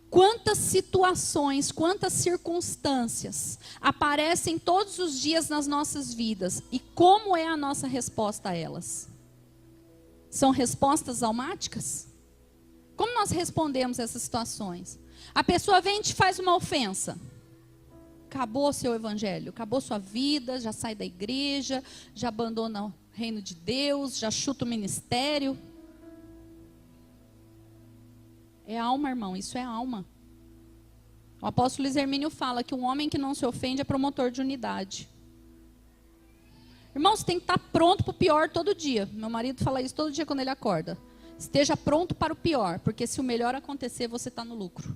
[SPEAKER 1] Quantas situações, quantas circunstâncias aparecem todos os dias nas nossas vidas e como é a nossa resposta a elas? São respostas almáticas? Como nós respondemos a essas situações? A pessoa vem e te faz uma ofensa. Acabou seu evangelho, acabou sua vida, já sai da igreja, já abandona o reino de Deus, já chuta o ministério. É alma, irmão, isso é alma. O apóstolo Luiz Hermínio fala que um homem que não se ofende é promotor de unidade. Irmão, você tem que estar pronto para o pior todo dia. Meu marido fala isso todo dia quando ele acorda. Esteja pronto para o pior, porque se o melhor acontecer, você está no lucro.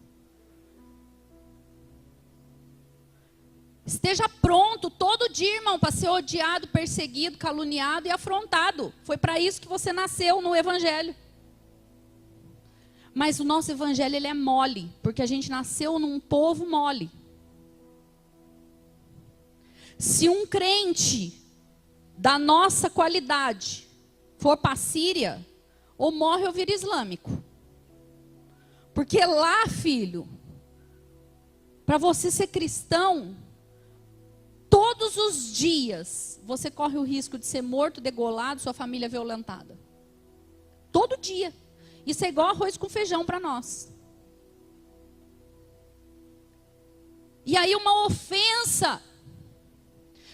[SPEAKER 1] Esteja pronto todo dia, irmão, para ser odiado, perseguido, caluniado e afrontado. Foi para isso que você nasceu no evangelho. Mas o nosso evangelho, ele é mole, porque a gente nasceu num povo mole. Se um crente da nossa qualidade for para a Síria, ou morre ou vira islâmico. Porque lá, filho, para você ser cristão, todos os dias você corre o risco de ser morto, degolado, sua família violentada. Todo dia. Isso é igual arroz com feijão para nós. E aí uma ofensa,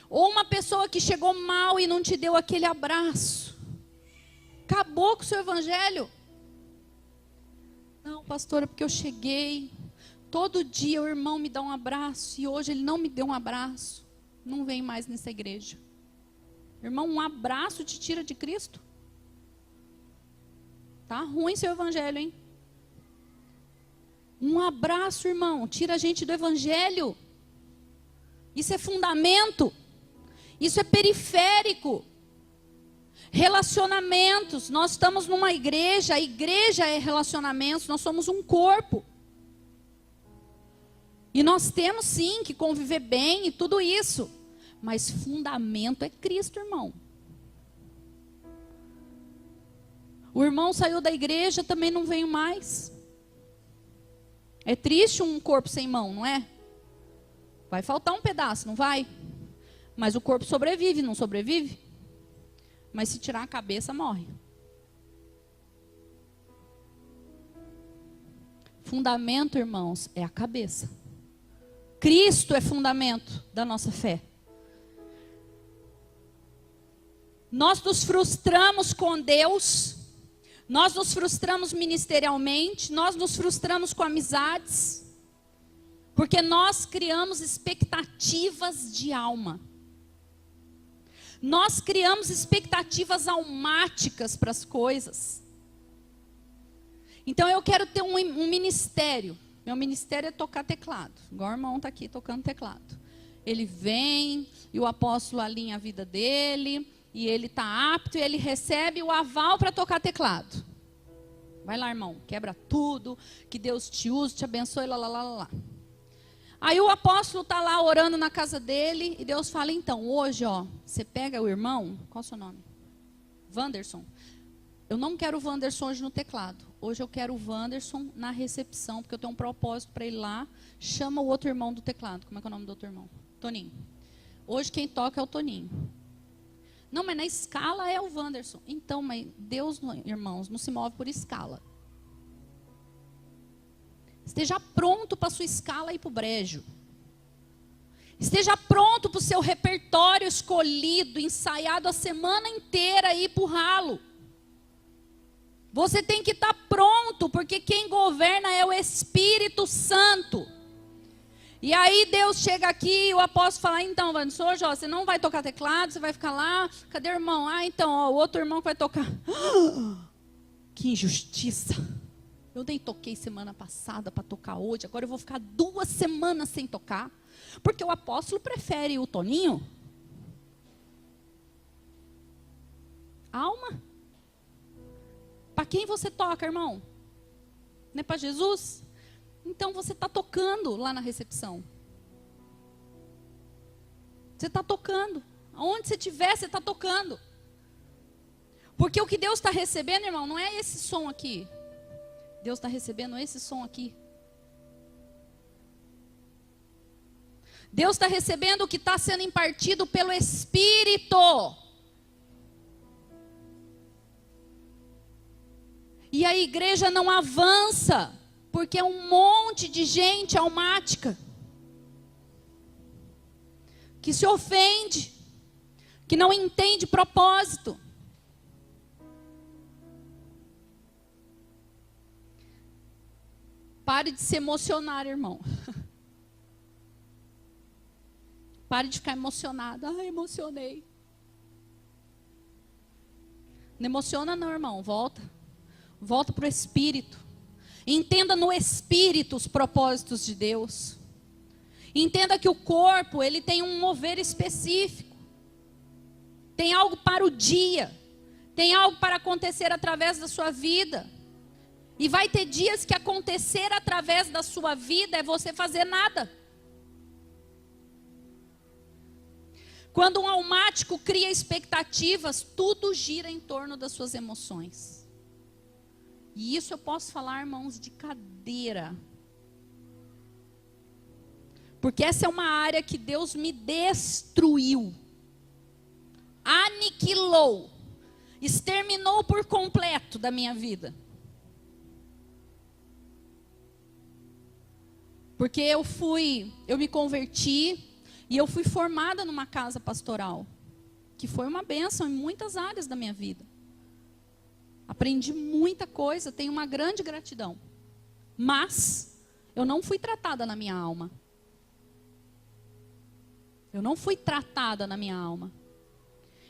[SPEAKER 1] ou uma pessoa que chegou mal e não te deu aquele abraço, acabou com o seu evangelho. Não, pastora, porque eu cheguei, todo dia o irmão me dá um abraço, e hoje ele não me deu um abraço, não vem mais nessa igreja. Irmão, um abraço te tira de Cristo? Tá ruim seu evangelho, hein? Um abraço, irmão, tira a gente do evangelho. Isso é fundamento. Isso é periférico. Relacionamentos. Nós estamos numa igreja. A igreja é relacionamentos. Nós somos um corpo. E nós temos sim que conviver bem e tudo isso. Mas fundamento é Cristo, irmão. O irmão saiu da igreja, também não veio mais. É triste um corpo sem mão, não é? Vai faltar um pedaço, não vai? Mas o corpo sobrevive, não sobrevive? Mas se tirar a cabeça, morre. Fundamento, irmãos, é a cabeça. Cristo é fundamento da nossa fé. Nós nos frustramos com Deus. Nós nos frustramos ministerialmente, nós nos frustramos com amizades, porque nós criamos expectativas de alma. Nós criamos expectativas almáticas para as coisas. Então eu quero ter um ministério. Meu ministério é tocar teclado. Igual o irmão está aqui tocando teclado. Ele vem e o apóstolo alinha a vida dele. E ele está apto e ele recebe o aval para tocar teclado. Vai lá, irmão, quebra tudo, que Deus te use, te abençoe, lá. Aí o apóstolo está lá orando na casa dele e Deus fala, então, hoje, ó, você pega o irmão, qual é o seu nome? Wanderson. Eu não quero o Wanderson hoje no teclado. Hoje eu quero o Wanderson na recepção, porque eu tenho um propósito para ir lá. Chama o outro irmão do teclado. Como é que é o nome do outro irmão? Toninho. Hoje quem toca é o Toninho. Não, mas na escala é o Wanderson. Então, mas Deus, irmãos, não se move por escala. Esteja pronto para a sua escala ir para o brejo. Esteja pronto para o seu repertório escolhido, ensaiado a semana inteira ir para o ralo. Você tem que estar pronto, porque quem governa é o Espírito Santo. E aí Deus chega aqui e o apóstolo fala, então, Wanderson, hoje você não vai tocar teclado, você vai ficar lá. Cadê o irmão? Ah, então, o outro irmão que vai tocar. Que injustiça. Eu nem toquei semana passada para tocar hoje, agora eu vou ficar 2 semanas sem tocar. Porque o apóstolo prefere o Toninho. Alma. Para quem você toca, irmão? Não é para Jesus? Então você está tocando lá na recepção. Você está tocando. Aonde você estiver, você está tocando. Porque o que Deus está recebendo, irmão, não é esse som aqui. Deus está recebendo esse som aqui. Deus está recebendo o que está sendo impartido pelo Espírito. E a igreja não avança, porque é um monte de gente almática, que se ofende, que não entende propósito. Pare de se emocionar, irmão. Pare de ficar emocionado. Ai, emocionei. Não emociona não, irmão. Volta. Volta para o Espírito. Entenda no Espírito os propósitos de Deus. Entenda que o corpo, ele tem um mover específico. Tem algo para o dia. Tem algo para acontecer através da sua vida. E vai ter dias que acontecer através da sua vida é você fazer nada. Quando um almático cria expectativas, tudo gira em torno das suas emoções. E isso eu posso falar, irmãos, de cadeira. Porque essa é uma área que Deus me destruiu. Aniquilou. Exterminou por completo da minha vida. Porque eu me converti e eu fui formada numa casa pastoral, que foi uma bênção em muitas áreas da minha vida. Aprendi muita coisa, tenho uma grande gratidão. Mas eu não fui tratada na minha alma. Eu não fui tratada na minha alma.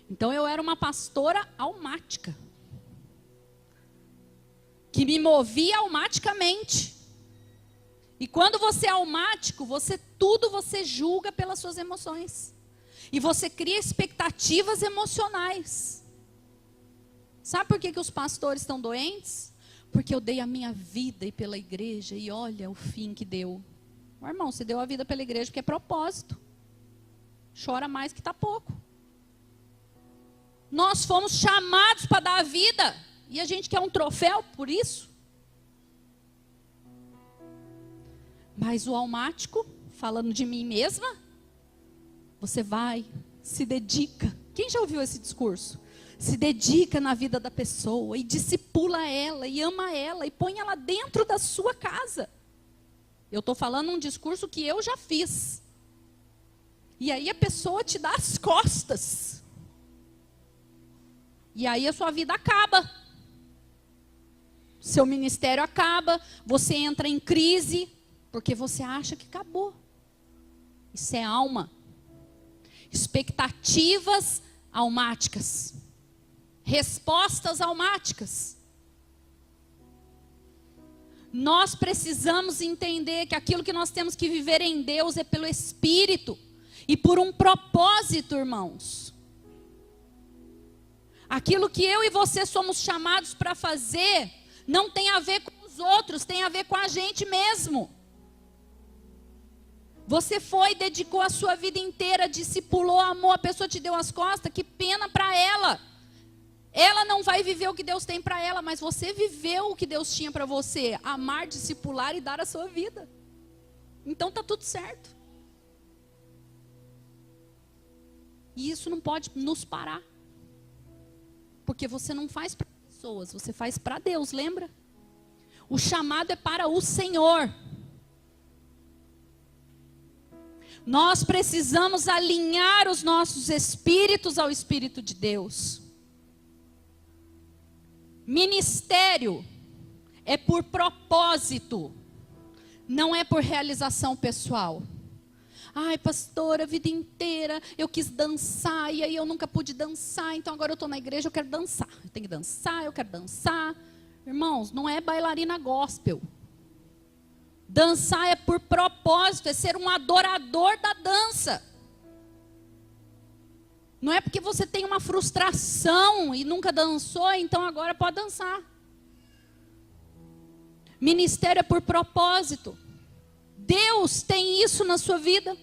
[SPEAKER 1] Então eu era uma pastora almática, que me movia almaticamente. E quando você é almático, tudo você julga pelas suas emoções. E você cria expectativas emocionais. Sabe por que os pastores estão doentes? Porque eu dei a minha vida e pela igreja, e olha o fim que deu. Meu irmão, você deu a vida pela igreja porque é propósito. Chora mais que está pouco. Nós fomos chamados para dar a vida. E a gente quer um troféu por isso. Mas o almático, falando de mim mesma, você vai, se dedica. Quem já ouviu esse discurso? Se dedica na vida da pessoa e discipula ela e ama ela e põe ela dentro da sua casa. Eu estou falando um discurso que eu já fiz. E aí a pessoa te dá as costas. E aí a sua vida acaba. Seu ministério acaba, você entra em crise. Porque você acha que acabou. Isso é alma. Expectativas almáticas. Respostas almáticas. Nós precisamos entender que aquilo que nós temos que viver em Deus é pelo Espírito. E por um propósito, irmãos. Aquilo que eu e você somos chamados para fazer não tem a ver com os outros, tem a ver com a gente mesmo. Você foi, dedicou a sua vida inteira, discipulou, amou, a pessoa te deu as costas, que pena para ela. Ela não vai viver o que Deus tem para ela, mas você viveu o que Deus tinha para você. Amar, discipular e dar a sua vida. Então está tudo certo. E isso não pode nos parar. Porque você não faz para pessoas, você faz para Deus, lembra? O chamado é para o Senhor. Nós precisamos alinhar os nossos espíritos ao Espírito de Deus. Ministério é por propósito, não é por realização pessoal. Ai, pastora, a vida inteira eu quis dançar e aí eu nunca pude dançar, então agora eu estou na igreja, eu quero dançar. Eu tenho que dançar, eu quero dançar. Irmãos, não é bailarina gospel. Dançar é por propósito, é ser um adorador da dança. Não é porque você tem uma frustração e nunca dançou, então agora pode dançar. Ministério é por propósito. Deus tem isso na sua vida.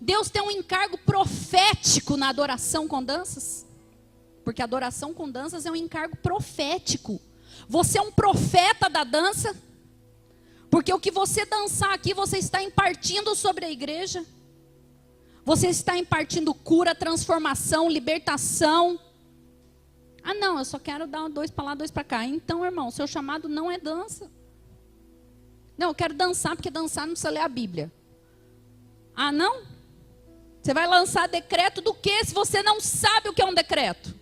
[SPEAKER 1] Deus tem um encargo profético na adoração com danças. Porque a adoração com danças é um encargo profético. Você é um profeta da dança. Porque o que você dançar aqui, você está impartindo sobre a igreja. Você está impartindo cura, transformação, libertação. Ah não, eu só quero dar 2 para lá, 2 para cá. Então, irmão, seu chamado não é dança. Não, eu quero dançar, porque dançar não precisa ler a Bíblia. Ah não? Você vai lançar decreto do quê se você não sabe o que é um decreto?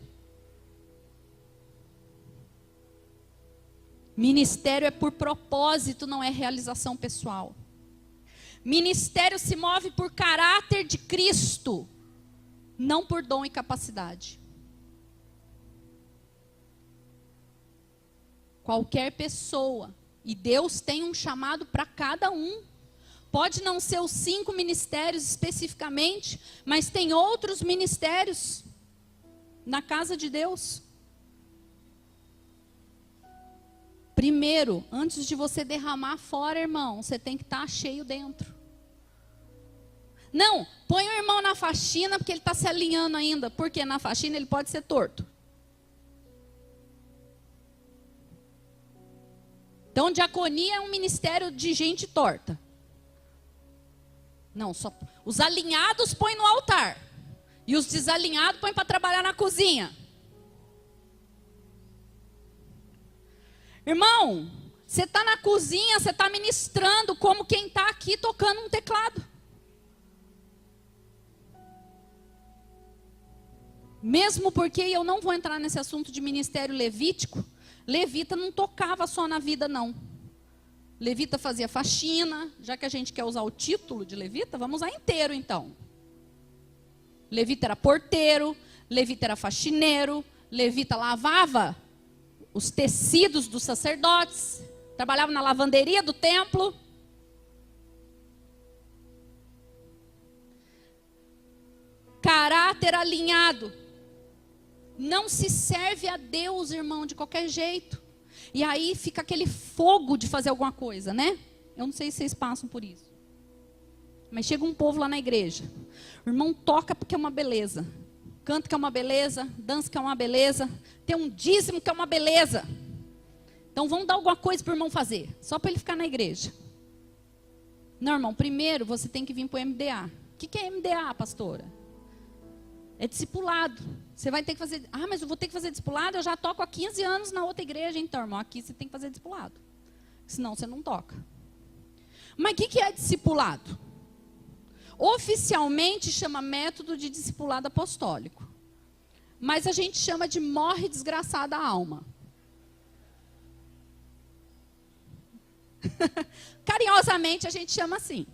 [SPEAKER 1] Ministério é por propósito, não é realização pessoal. Ministério se move por caráter de Cristo, não por dom e capacidade. Qualquer pessoa, e Deus tem um chamado para cada um. Pode não ser os 5 ministérios especificamente, mas tem outros ministérios na casa de Deus. Primeiro, antes de você derramar fora, irmão, você tem que estar cheio dentro. Não, põe o irmão na faxina porque ele está se alinhando ainda. Porque na faxina ele pode ser torto. Então, diaconia é um ministério de gente torta. Não, só os alinhados põem no altar. E os desalinhados põem para trabalhar na cozinha. Irmão, você está na cozinha, você está ministrando como quem está aqui tocando um teclado. Mesmo porque eu não vou entrar nesse assunto de ministério levítico, levita não tocava só na vida não. Levita fazia faxina, já que a gente quer usar o título de levita, vamos usar inteiro então. Levita era porteiro, levita era faxineiro, levita lavava os tecidos dos sacerdotes, trabalhava na lavanderia do templo. Caráter alinhado. Não se serve a Deus, irmão, de qualquer jeito. E aí fica aquele fogo de fazer alguma coisa, né? Eu não sei se vocês passam por isso. Mas chega um povo lá na igreja. O irmão toca porque é uma beleza. Canta que é uma beleza. Dança que é uma beleza. Tem um dízimo que é uma beleza. Então vamos dar alguma coisa para o irmão fazer. Só para ele ficar na igreja. Não, irmão, primeiro você tem que vir para o MDA. O que é MDA, pastora? É discipulado. Você vai ter que fazer... Ah, mas eu vou ter que fazer discipulado? Eu já toco há 15 anos na outra igreja. Então, irmão, aqui você tem que fazer discipulado. Senão você não toca. Mas o que é discipulado? Oficialmente chama método de discipulado apostólico. Mas a gente chama de morre desgraçada a alma. Carinhosamente a gente chama assim.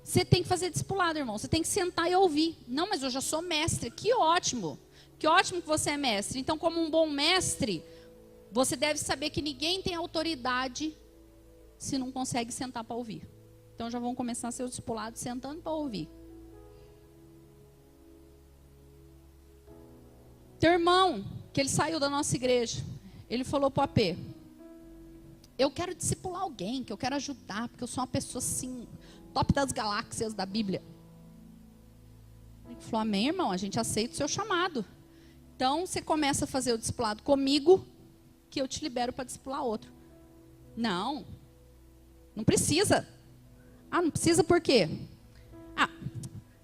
[SPEAKER 1] Você tem que fazer discipulado, irmão. Você tem que sentar e ouvir. Não, mas eu já sou mestre. Que ótimo. Que ótimo que você é mestre. Então, como um bom mestre, você deve saber que ninguém tem autoridade se não consegue sentar para ouvir. Então, já vão começar seus discipulados sentando para ouvir. Teu irmão, que ele saiu da nossa igreja, ele falou para o AP: eu quero discipular alguém, que eu quero ajudar, porque eu sou uma pessoa assim, top das galáxias da Bíblia. Ele falou: amém, irmão, a gente aceita o seu chamado. Então, você começa a fazer o discipulado comigo, que eu te libero para discipular outro. Não. Não precisa. Ah, não precisa por quê? Ah,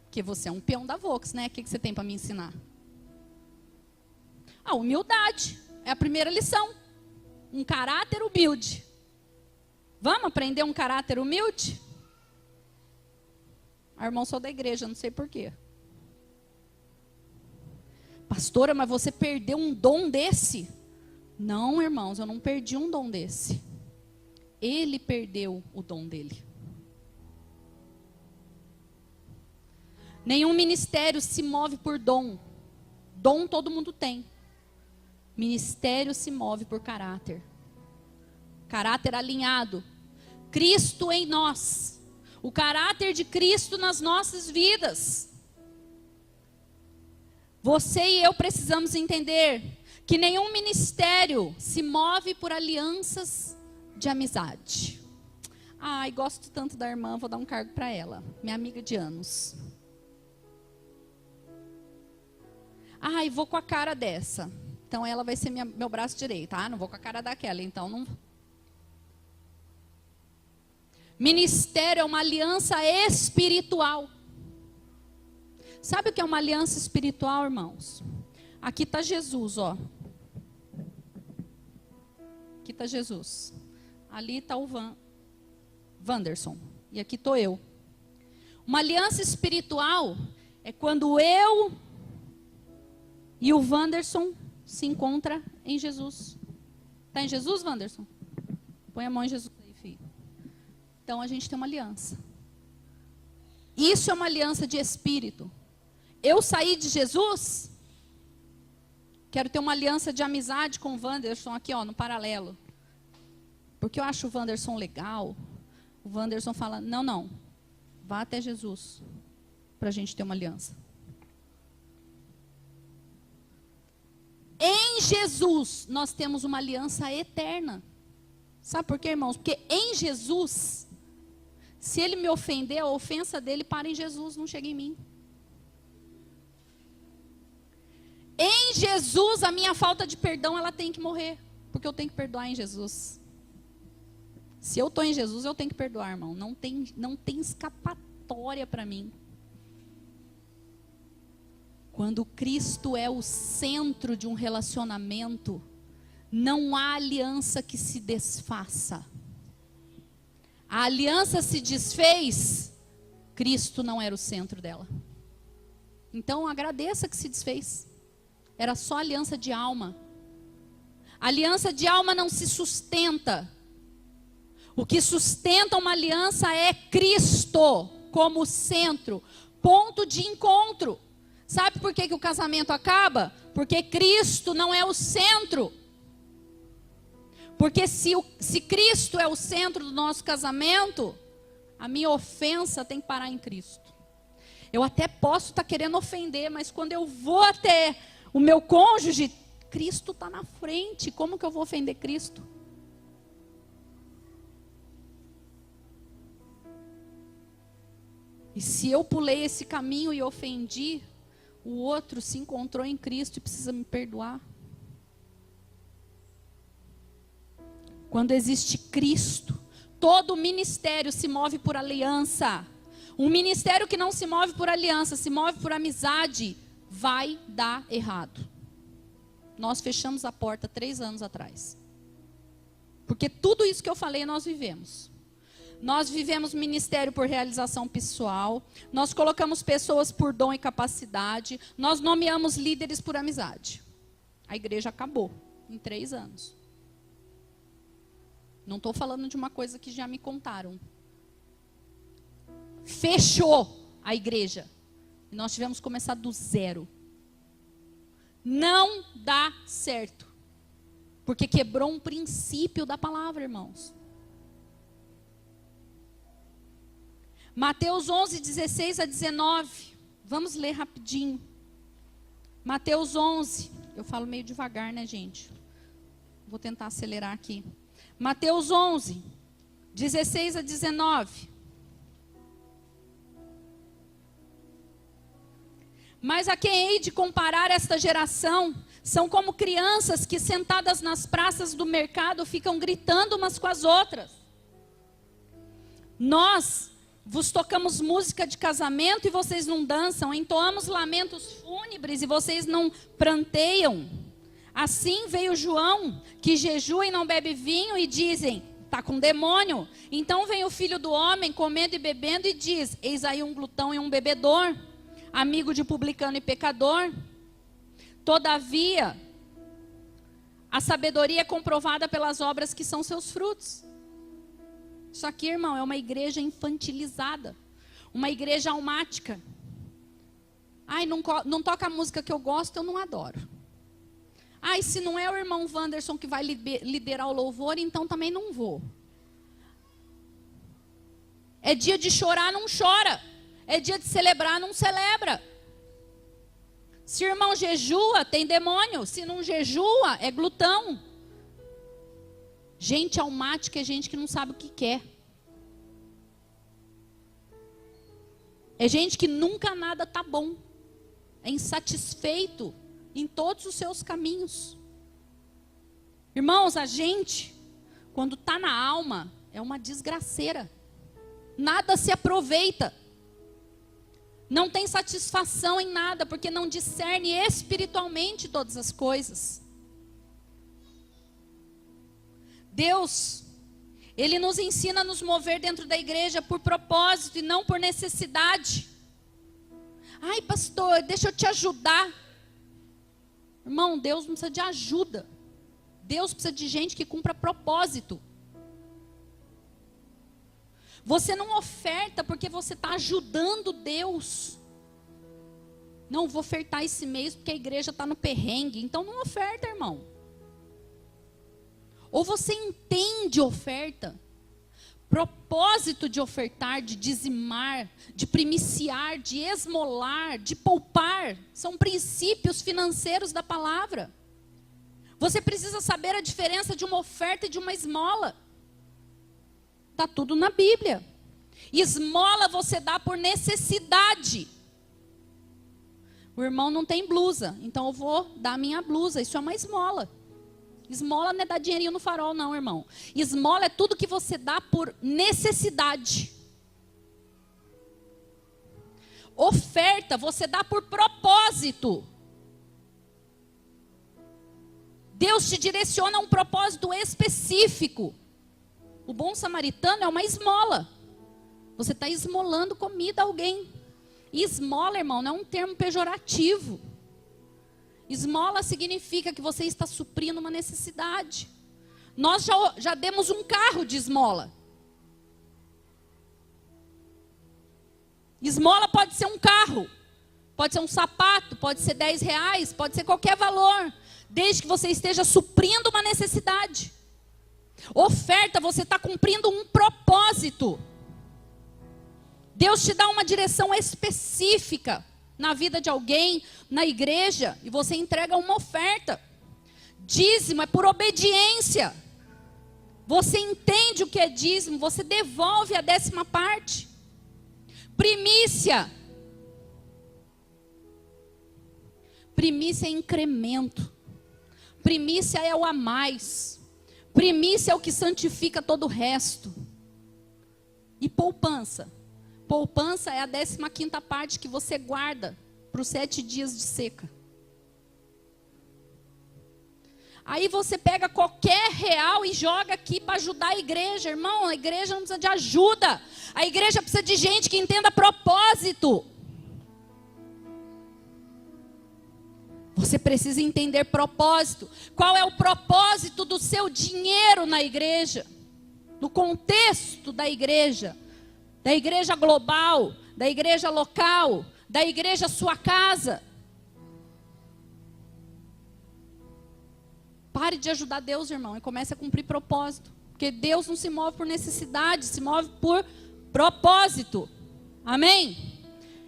[SPEAKER 1] porque você é um peão da Vox, né? O que você tem para me ensinar? A humildade. É a primeira lição. Um caráter humilde. Vamos aprender um caráter humilde? Ah, irmão, sou da igreja, não sei por quê. Pastora, mas você perdeu um dom desse? Não, irmãos, eu não perdi um dom desse. Ele perdeu o dom dele. Nenhum ministério se move por dom. Dom todo mundo tem. Ministério se move por caráter. Caráter alinhado. Cristo em nós. O caráter de Cristo nas nossas vidas. Você e eu precisamos entender que nenhum ministério se move por alianças de amizade. Ai, gosto tanto da irmã, vou dar um cargo para ela. Minha amiga de anos. Ai, vou com a cara dessa. Então ela vai ser meu braço direito. Ah, não vou com a cara daquela, então não. Ministério é uma aliança espiritual. Sabe o que é uma aliança espiritual, irmãos? Aqui está Jesus, ó. Aqui está Jesus. Ali está o Wanderson. E aqui estou eu. Uma aliança espiritual é quando eu e o Wanderson se encontram em Jesus. Está em Jesus, Wanderson? Põe a mão em Jesus aí, filho. Então a gente tem uma aliança. Isso é uma aliança de espírito. Eu saí de Jesus, quero ter uma aliança de amizade com o Wanderson aqui, ó, no paralelo. Porque eu acho o Wanderson legal. O Wanderson fala, não, vá até Jesus, para a gente ter uma aliança. Em Jesus, nós temos uma aliança eterna. Sabe por quê, irmãos? Porque em Jesus, se ele me ofender, a ofensa dele para em Jesus, não chega em mim. Em Jesus, a minha falta de perdão, ela tem que morrer. Porque eu tenho que perdoar em Jesus. Se eu estou em Jesus, eu tenho que perdoar, irmão. Não tem escapatória para mim. Quando Cristo é o centro de um relacionamento, não há aliança que se desfaça. A aliança se desfez, Cristo não era o centro dela. Então agradeça que se desfez. Era só aliança de alma. A aliança de alma não se sustenta. O que sustenta uma aliança é Cristo como centro, ponto de encontro. Sabe por que o casamento acaba? Porque Cristo não é o centro. Porque se Cristo é o centro do nosso casamento, a minha ofensa tem que parar em Cristo. Eu até posso estar querendo ofender, mas quando eu vou até o meu cônjuge, Cristo está na frente. Como que eu vou ofender Cristo? E se eu pulei esse caminho e ofendi, o outro se encontrou em Cristo e precisa me perdoar. Quando existe Cristo, todo ministério se move por aliança. Um ministério que não se move por aliança, se move por amizade, vai dar errado. Nós fechamos a porta 3 anos atrás. Porque tudo isso que eu falei nós vivemos. Nós vivemos ministério por realização pessoal. Nós colocamos pessoas por dom e capacidade. Nós nomeamos líderes por amizade. A igreja acabou em 3 anos. Não estou falando de uma coisa que já me contaram. Fechou a igreja. E nós tivemos que começar do zero. Não dá certo. Porque quebrou um princípio da palavra, irmãos. Mateus 11, 16 a 19. Vamos ler rapidinho. Mateus 11. Eu falo meio devagar, né, gente? Vou tentar acelerar aqui. Mateus 11, 16 a 19. Mas a quem hei de comparar esta geração? São como crianças que sentadas nas praças do mercado ficam gritando umas com as outras. Nós vos tocamos música de casamento e vocês não dançam, entoamos lamentos fúnebres e vocês não pranteiam. Assim veio João, que jejua e não bebe vinho, e dizem, está com demônio. Então vem o Filho do Homem comendo e bebendo e diz, eis aí um glutão e um bebedor, amigo de publicano e pecador. Todavia, a sabedoria é comprovada pelas obras que são seus frutos. Isso aqui, irmão, é uma igreja infantilizada, uma igreja almática. Ai, não toca a música que eu gosto, eu não adoro. Ai, se não é o irmão Wanderson que vai liderar o louvor, então também não vou. É dia de chorar, não chora. É dia de celebrar, não celebra. Se o irmão jejua, tem demônio. Se não jejua, é glutão. Gente almática é gente que não sabe o que quer. É gente que nunca nada tá bom. É insatisfeito em todos os seus caminhos. Irmãos, a gente, quando tá na alma, é uma desgraceira. Nada se aproveita. Não tem satisfação em nada, porque não discerne espiritualmente todas as coisas. Deus, Ele nos ensina a nos mover dentro da igreja por propósito e não por necessidade. Ai, pastor, deixa eu te ajudar. Irmão, Deus não precisa de ajuda. Deus precisa de gente que cumpra propósito. Você não oferta porque você está ajudando Deus. Não, vou ofertar esse mês porque a igreja está no perrengue. Então não oferta, irmão. Ou você entende oferta, propósito de ofertar, de dizimar, de primiciar, de esmolar, de poupar. São princípios financeiros da palavra. Você precisa saber a diferença de uma oferta e de uma esmola. Está tudo na Bíblia. Esmola você dá por necessidade. O irmão não tem blusa, então eu vou dar a minha blusa. Isso é uma esmola. Esmola não é dar dinheirinho no farol, não, irmão. Esmola é tudo que você dá por necessidade. Oferta você dá por propósito. Deus te direciona a um propósito específico. O bom samaritano é uma esmola. Você está esmolando comida a alguém. E esmola, irmão, não é um termo pejorativo. Esmola significa que você está suprindo uma necessidade. Nós já demos um carro de esmola. Esmola pode ser um carro, pode ser um sapato, pode ser R$10, pode ser qualquer valor, desde que você esteja suprindo uma necessidade. Oferta, você está cumprindo um propósito. Deus te dá uma direção específica na vida de alguém, na igreja, e você entrega uma oferta. Dízimo é por obediência. Você entende o que é dízimo, você devolve a 10ª parte. Primícia. Primícia é incremento. Primícia é o a mais. Primícia é o que santifica todo o resto. E poupança? Poupança é a 15ª parte que você guarda para os 7 dias de seca. Aí você pega qualquer real e joga aqui para ajudar a igreja. Irmão, a igreja não precisa de ajuda. A igreja precisa de gente que entenda propósito. Você precisa entender propósito. Qual é o propósito do seu dinheiro na igreja? No contexto da igreja global, da igreja local, da igreja sua casa. Pare de ajudar Deus, irmão, e comece a cumprir propósito. Porque Deus não se move por necessidade, se move por propósito. Amém?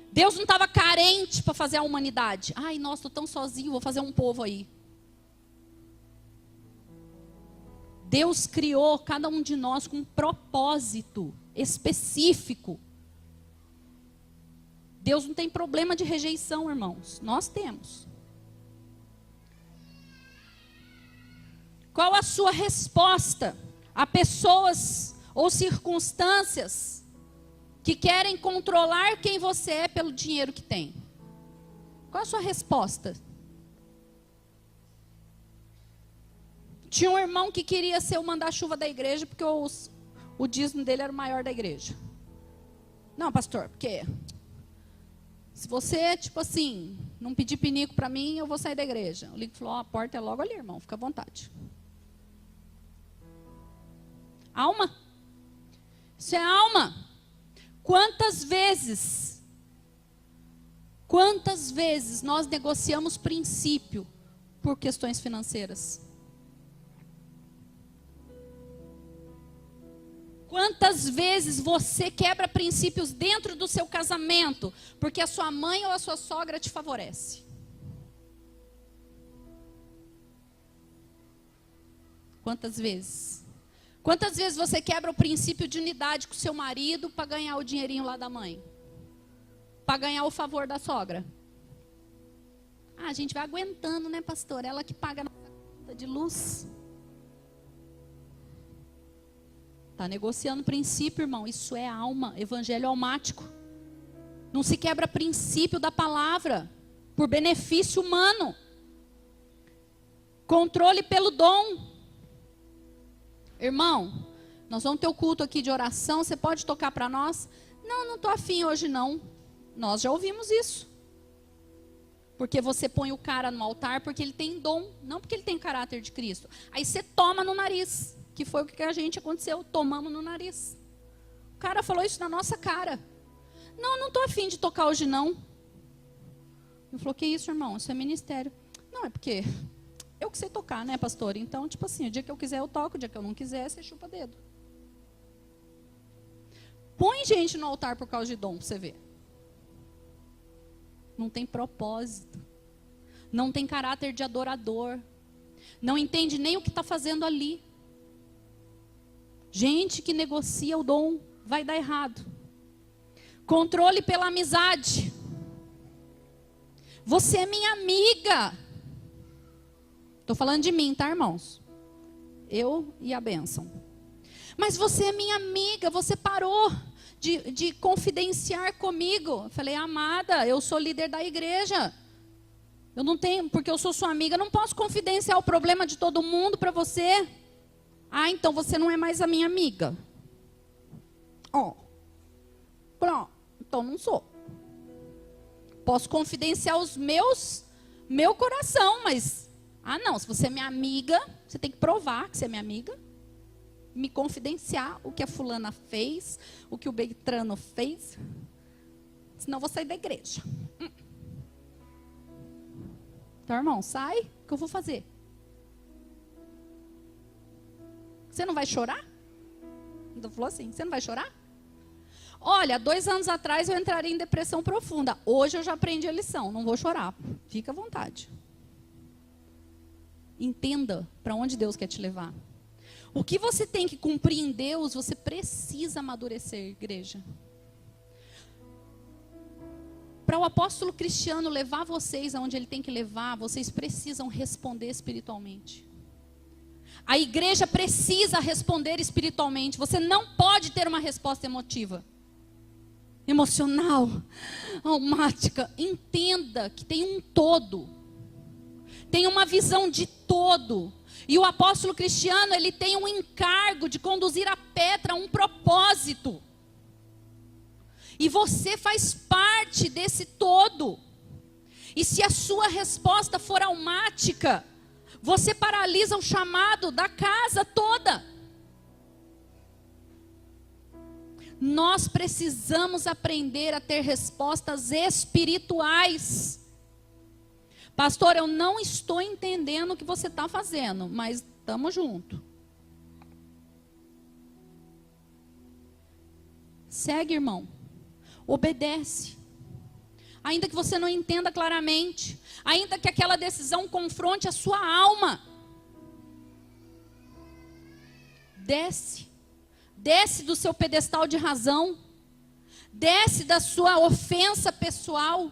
[SPEAKER 1] Deus não estava carente para fazer a humanidade. Ai, nossa, estou tão sozinho, vou fazer um povo aí. Deus criou cada um de nós com um propósito específico. Deus não tem problema de rejeição, irmãos. Nós temos. Qual a sua resposta a pessoas ou circunstâncias que querem controlar quem você é pelo dinheiro que tem? Qual a sua resposta? Tinha um irmão que queria ser o manda-chuva da igreja porque o dízimo dele era o maior da igreja. Não, pastor, porque se você, tipo assim, não pedir pinico para mim, eu vou sair da igreja. O Lico falou, a porta é logo ali, irmão, fica à vontade. Alma. Isso é alma. Quantas vezes nós negociamos princípio por questões financeiras? Quantas vezes você quebra princípios dentro do seu casamento porque a sua mãe ou a sua sogra te favorece? Quantas vezes? Quantas vezes você quebra o princípio de unidade com o seu marido para ganhar o dinheirinho lá da mãe? Para ganhar o favor da sogra? Ah, a gente vai aguentando, né, pastor? Ela que paga na conta de luz. Está negociando princípio, irmão. Isso é alma, evangelho almático. Não se quebra princípio da palavra por benefício humano. Controle pelo dom. Irmão, nós vamos ter o culto aqui de oração. Você pode tocar para nós? Não estou afim hoje não. Nós já ouvimos isso. Porque você põe o cara no altar porque ele tem dom, não porque ele tem caráter de Cristo. Aí você toma no nariz. Que foi o que a gente aconteceu, tomamos no nariz. O cara falou isso na nossa cara. Não estou afim de tocar hoje não. Eu falei, que isso, irmão? Isso é ministério. Não, é porque eu que sei tocar, né, pastor? Então, tipo assim, o dia que eu quiser eu toco, o dia que eu não quiser, você chupa dedo. Põe gente no altar por causa de dom, para você ver. Não tem propósito. Não tem caráter de adorador. Não entende nem o que está fazendo ali. Gente que negocia o dom vai dar errado. Controle pela amizade. Você é minha amiga. Estou falando de mim, tá, irmãos? Eu e a bênção. Mas você é minha amiga. Você parou de confidenciar comigo. Eu falei, amada, eu sou líder da igreja. Eu não tenho, porque eu sou sua amiga, não posso confidenciar o problema de todo mundo para você. Ah, então você não é mais a minha amiga. Pronto, então não sou. Posso confidenciar meu coração, mas não, se você é minha amiga, você tem que provar que você é minha amiga. Me confidenciar o que a fulana fez, o que o Beltrano fez. Senão eu vou sair da igreja. Então, irmão, sai, o que eu vou fazer? Você não vai chorar? Então falou assim, você não vai chorar? Olha, 2 anos atrás eu entraria em depressão profunda. Hoje eu já aprendi a lição, não vou chorar. Fica à vontade. Entenda para onde Deus quer te levar. O que você tem que cumprir em Deus, você precisa amadurecer, igreja. Para o apóstolo Cristiano levar vocês aonde ele tem que levar, vocês precisam responder espiritualmente. A igreja precisa responder espiritualmente. Você não pode ter uma resposta emotiva, emocional, almática. Entenda que tem um todo. Tem uma visão de todo. E o apóstolo Cristiano, ele tem um encargo de conduzir a Petra a um propósito. E você faz parte desse todo. E se a sua resposta for almática, você paralisa o chamado da casa toda. Nós precisamos aprender a ter respostas espirituais. Pastor, eu não estou entendendo o que você está fazendo, mas estamos juntos. Segue, irmão. Obedece. Ainda que você não entenda claramente. Ainda que aquela decisão confronte a sua alma. Desce. Desce do seu pedestal de razão. Desce da sua ofensa pessoal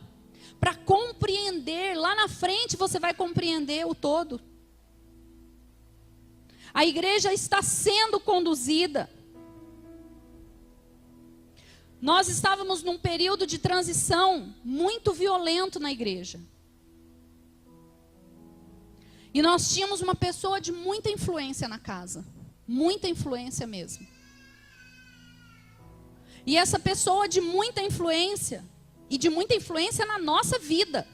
[SPEAKER 1] para compreender. Lá na frente você vai compreender o todo. A igreja está sendo conduzida. Nós estávamos num período de transição muito violento na igreja. E nós tínhamos uma pessoa de muita influência na casa. Muita influência mesmo. E essa pessoa de muita influência, e de muita influência na nossa vida,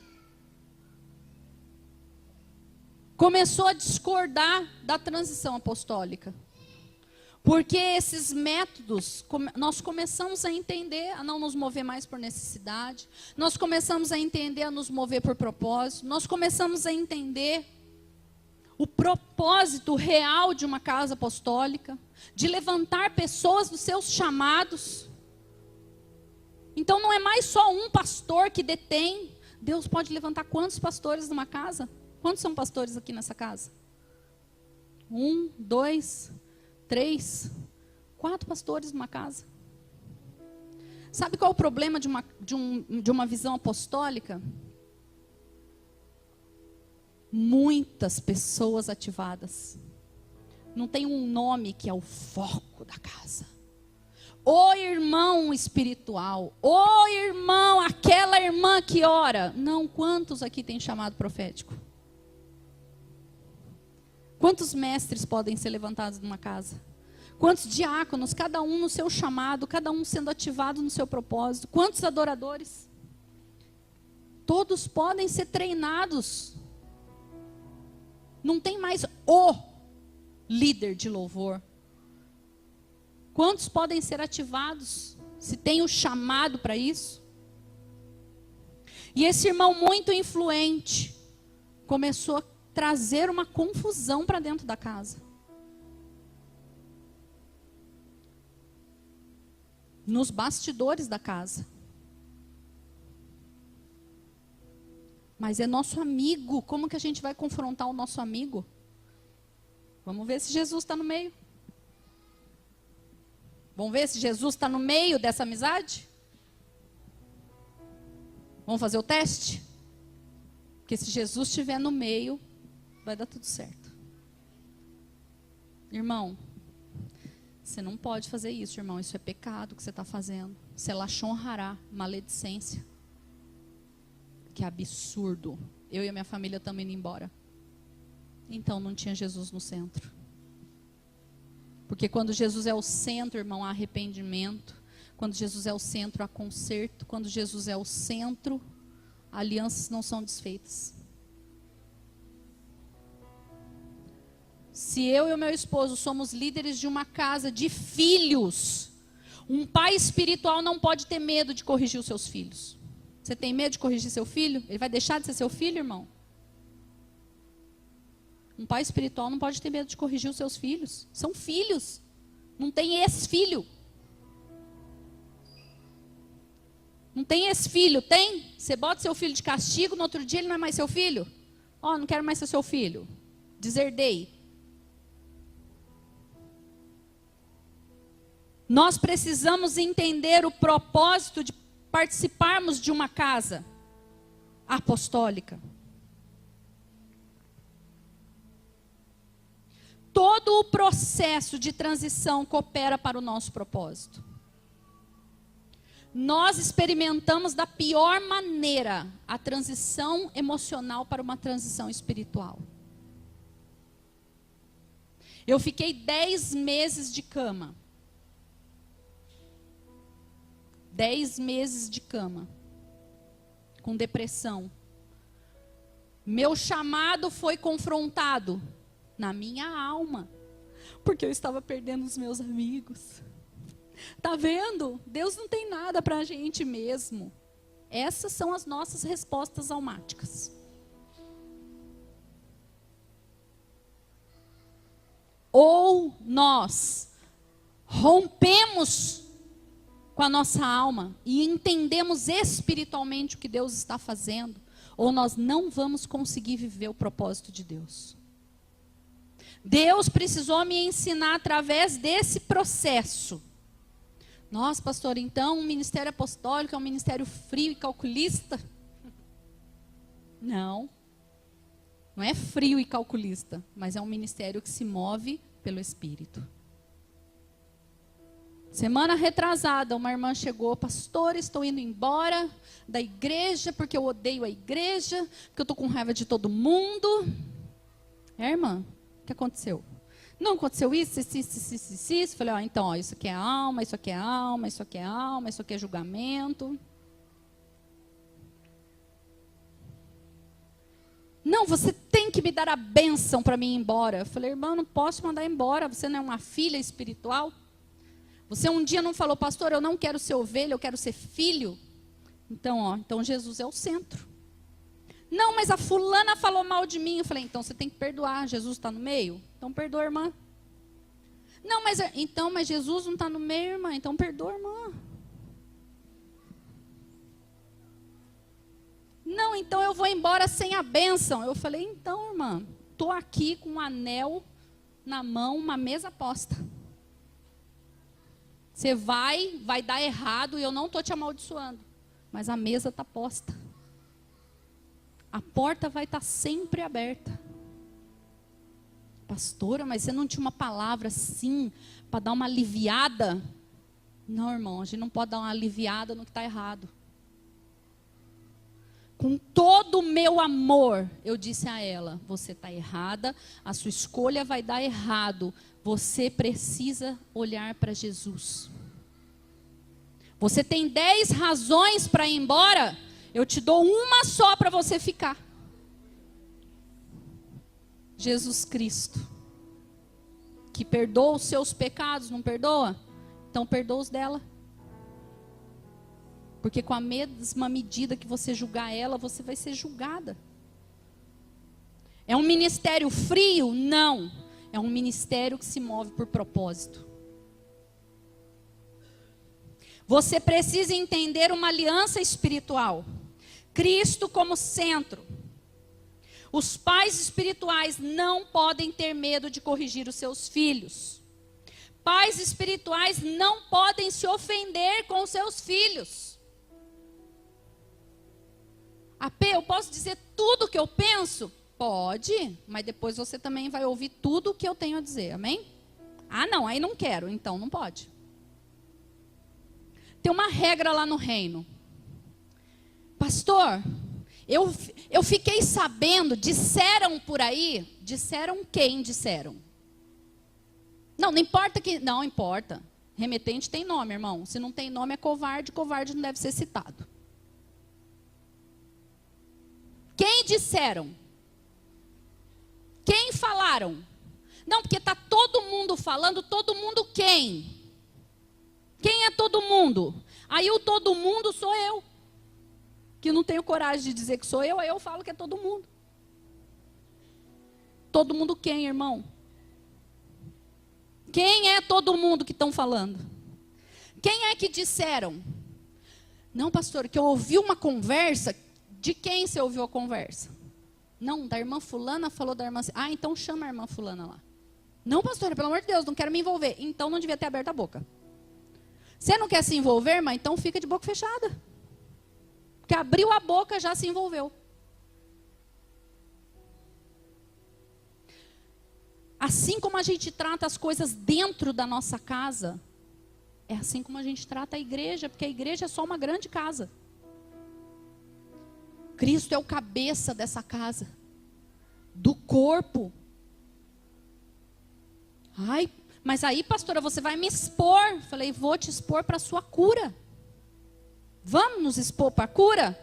[SPEAKER 1] começou a discordar da transição apostólica. Porque esses métodos, nós começamos a entender, a não nos mover mais por necessidade. Nós começamos a entender, a nos mover por propósito. Nós começamos a entender o propósito real de uma casa apostólica. De levantar pessoas dos seus chamados. Então não é mais só um pastor que detém. Deus pode levantar quantos pastores numa casa? Quantos são pastores aqui nessa casa? 1, 2, 3, 4 pastores numa casa. Sabe qual é o problema de uma visão apostólica? Muitas pessoas ativadas. Não tem um nome que é o foco da casa. O irmão espiritual. O irmão, aquela irmã que ora. Não, quantos aqui tem chamado profético? Quantos mestres podem ser levantados numa casa? Quantos diáconos, cada um no seu chamado, cada um sendo ativado no seu propósito? Quantos adoradores? Todos podem ser treinados. Não tem mais o líder de louvor. Quantos podem ser ativados? Se tem o chamado para isso? E esse irmão muito influente começou a trazer uma confusão para dentro da casa. Nos bastidores da casa. Mas é nosso amigo. Como que a gente vai confrontar o nosso amigo? Vamos ver se Jesus está no meio. Vamos ver se Jesus está no meio dessa amizade? Vamos fazer o teste? Porque se Jesus estiver no meio, vai dar tudo certo. Irmão, você não pode fazer isso, irmão. Isso é pecado que você está fazendo. Você lachon hará, maledicência. Que absurdo. Eu e a minha família estamos indo embora. Então não tinha Jesus no centro. Porque quando Jesus é o centro, irmão, há arrependimento. Quando Jesus é o centro, há conserto. Quando Jesus é o centro, alianças não são desfeitas. Se eu e o meu esposo somos líderes de uma casa de filhos, um pai espiritual não pode ter medo de corrigir os seus filhos. Você tem medo de corrigir seu filho? Ele vai deixar de ser seu filho, irmão? Um pai espiritual não pode ter medo de corrigir os seus filhos. São filhos. Não tem ex-filho. Não tem ex-filho, tem? Você bota seu filho de castigo, no outro dia ele não é mais seu filho? Ó, não quero mais ser seu filho. Deserdei. Nós precisamos entender o propósito de participarmos de uma casa apostólica. Todo o processo de transição coopera para o nosso propósito. Nós experimentamos da pior maneira a transição emocional para uma transição espiritual. Eu fiquei 10 meses de cama. 10 meses de cama, com depressão. Meu chamado foi confrontado na minha alma, porque eu estava perdendo os meus amigos. Tá vendo? Deus não tem nada para a gente mesmo. Essas são as nossas respostas almáticas. Ou nós rompemos com a nossa alma e entendemos espiritualmente o que Deus está fazendo, ou nós não vamos conseguir viver o propósito de Deus. Deus precisou me ensinar através desse processo Nossa, pastor, então o ministério apostólico é um ministério frio e calculista? Não. Não é frio e calculista, mas é um ministério que se move pelo Espírito. Semana retrasada, uma irmã chegou: pastor, estou indo embora da igreja porque eu odeio a igreja, porque eu estou com raiva de todo mundo. Irmã, o que aconteceu? Não aconteceu isso. Falei, então, isso aqui é alma, isso aqui é alma, isso aqui é alma, isso aqui é julgamento. Não, você tem que me dar a bênção para mim ir embora. Eu falei, irmã, eu não posso te mandar embora, você não é uma filha espiritual? Você um dia não falou, pastor, eu não quero ser ovelha, eu quero ser filho? Então Jesus é o centro. Não, mas a fulana falou mal de mim. Eu falei, então você tem que perdoar, Jesus está no meio? Então perdoa, irmã. Não, mas Jesus não está no meio, irmã, então perdoa, irmã. Não, então eu vou embora sem a bênção. Eu falei, então, irmã, estou aqui com um anel na mão, uma mesa posta. Você vai dar errado e eu não estou te amaldiçoando. Mas a mesa está posta. A porta vai estar sempre aberta. Pastora, mas você não tinha uma palavra assim, para dar uma aliviada? Não, irmão, a gente não pode dar uma aliviada no que está errado. Com todo o meu amor, eu disse a ela, você está errada, a sua escolha vai dar errado. Você precisa olhar para Jesus. Você tem 10 razões para ir embora, eu te dou uma só para você ficar. Jesus Cristo, que perdoa os seus pecados, não perdoa? Então perdoa os dela. Porque com a mesma medida que você julgar ela, você vai ser julgada. É um ministério frio? Não. É um ministério que se move por propósito. Você precisa entender uma aliança espiritual. Cristo como centro. Os pais espirituais não podem ter medo de corrigir os seus filhos. Pais espirituais não podem se ofender com os seus filhos. AP, eu posso dizer tudo o que eu penso? Pode, mas depois você também vai ouvir tudo o que eu tenho a dizer, amém? Ah, não, aí não quero, então não pode. Tem uma regra lá no reino. Pastor, eu fiquei sabendo, disseram por aí, disseram quem disseram? Não importa que, não importa. Remetente tem nome, irmão. Se não tem nome é covarde, covarde não deve ser citado. Quem disseram? Quem falaram? Não, porque está todo mundo falando, todo mundo quem? Quem é todo mundo? Aí o todo mundo sou eu. Que não tenho coragem de dizer que sou eu, aí eu falo que é todo mundo. Todo mundo quem, irmão? Quem é todo mundo que estão falando? Quem é que disseram? Não, pastor, que eu ouvi uma conversa. De quem você ouviu a conversa? Não, da irmã fulana falou da irmã... Ah, então chama a irmã fulana lá. Não, pastora, pelo amor de Deus, não quero me envolver. Então não devia ter aberto a boca. Você não quer se envolver, irmã? Então fica de boca fechada. Porque abriu a boca, já se envolveu. Assim como a gente trata as coisas dentro da nossa casa, é assim como a gente trata a igreja, porque a igreja é só uma grande casa. Cristo é o cabeça dessa casa, do corpo. Ai, mas aí, pastora, você vai me expor. Falei, vou te expor para a sua cura. Vamos nos expor para a cura?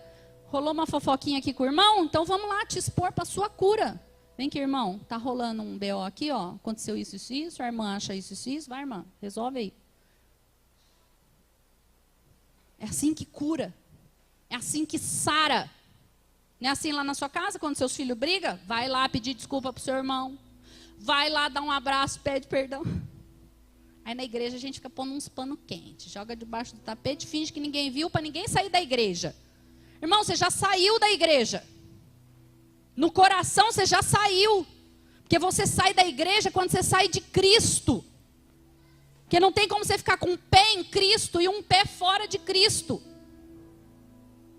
[SPEAKER 1] Rolou uma fofoquinha aqui com o irmão? Então vamos lá, te expor para a sua cura. Vem aqui, irmão, tá rolando um BO aqui, ó. Aconteceu isso, a irmã acha isso, vai, irmã, resolve aí. É assim que cura. É assim que sara. Não é assim lá na sua casa, quando seus filhos brigam? Vai lá pedir desculpa pro seu irmão. Vai lá dar um abraço, pede perdão. Aí na igreja a gente fica pondo uns panos quentes. Joga debaixo do tapete, finge que ninguém viu para ninguém sair da igreja. Irmão, você já saiu da igreja. No coração você já saiu. Porque você sai da igreja quando você sai de Cristo. Porque não tem como você ficar com um pé em Cristo e um pé fora de Cristo.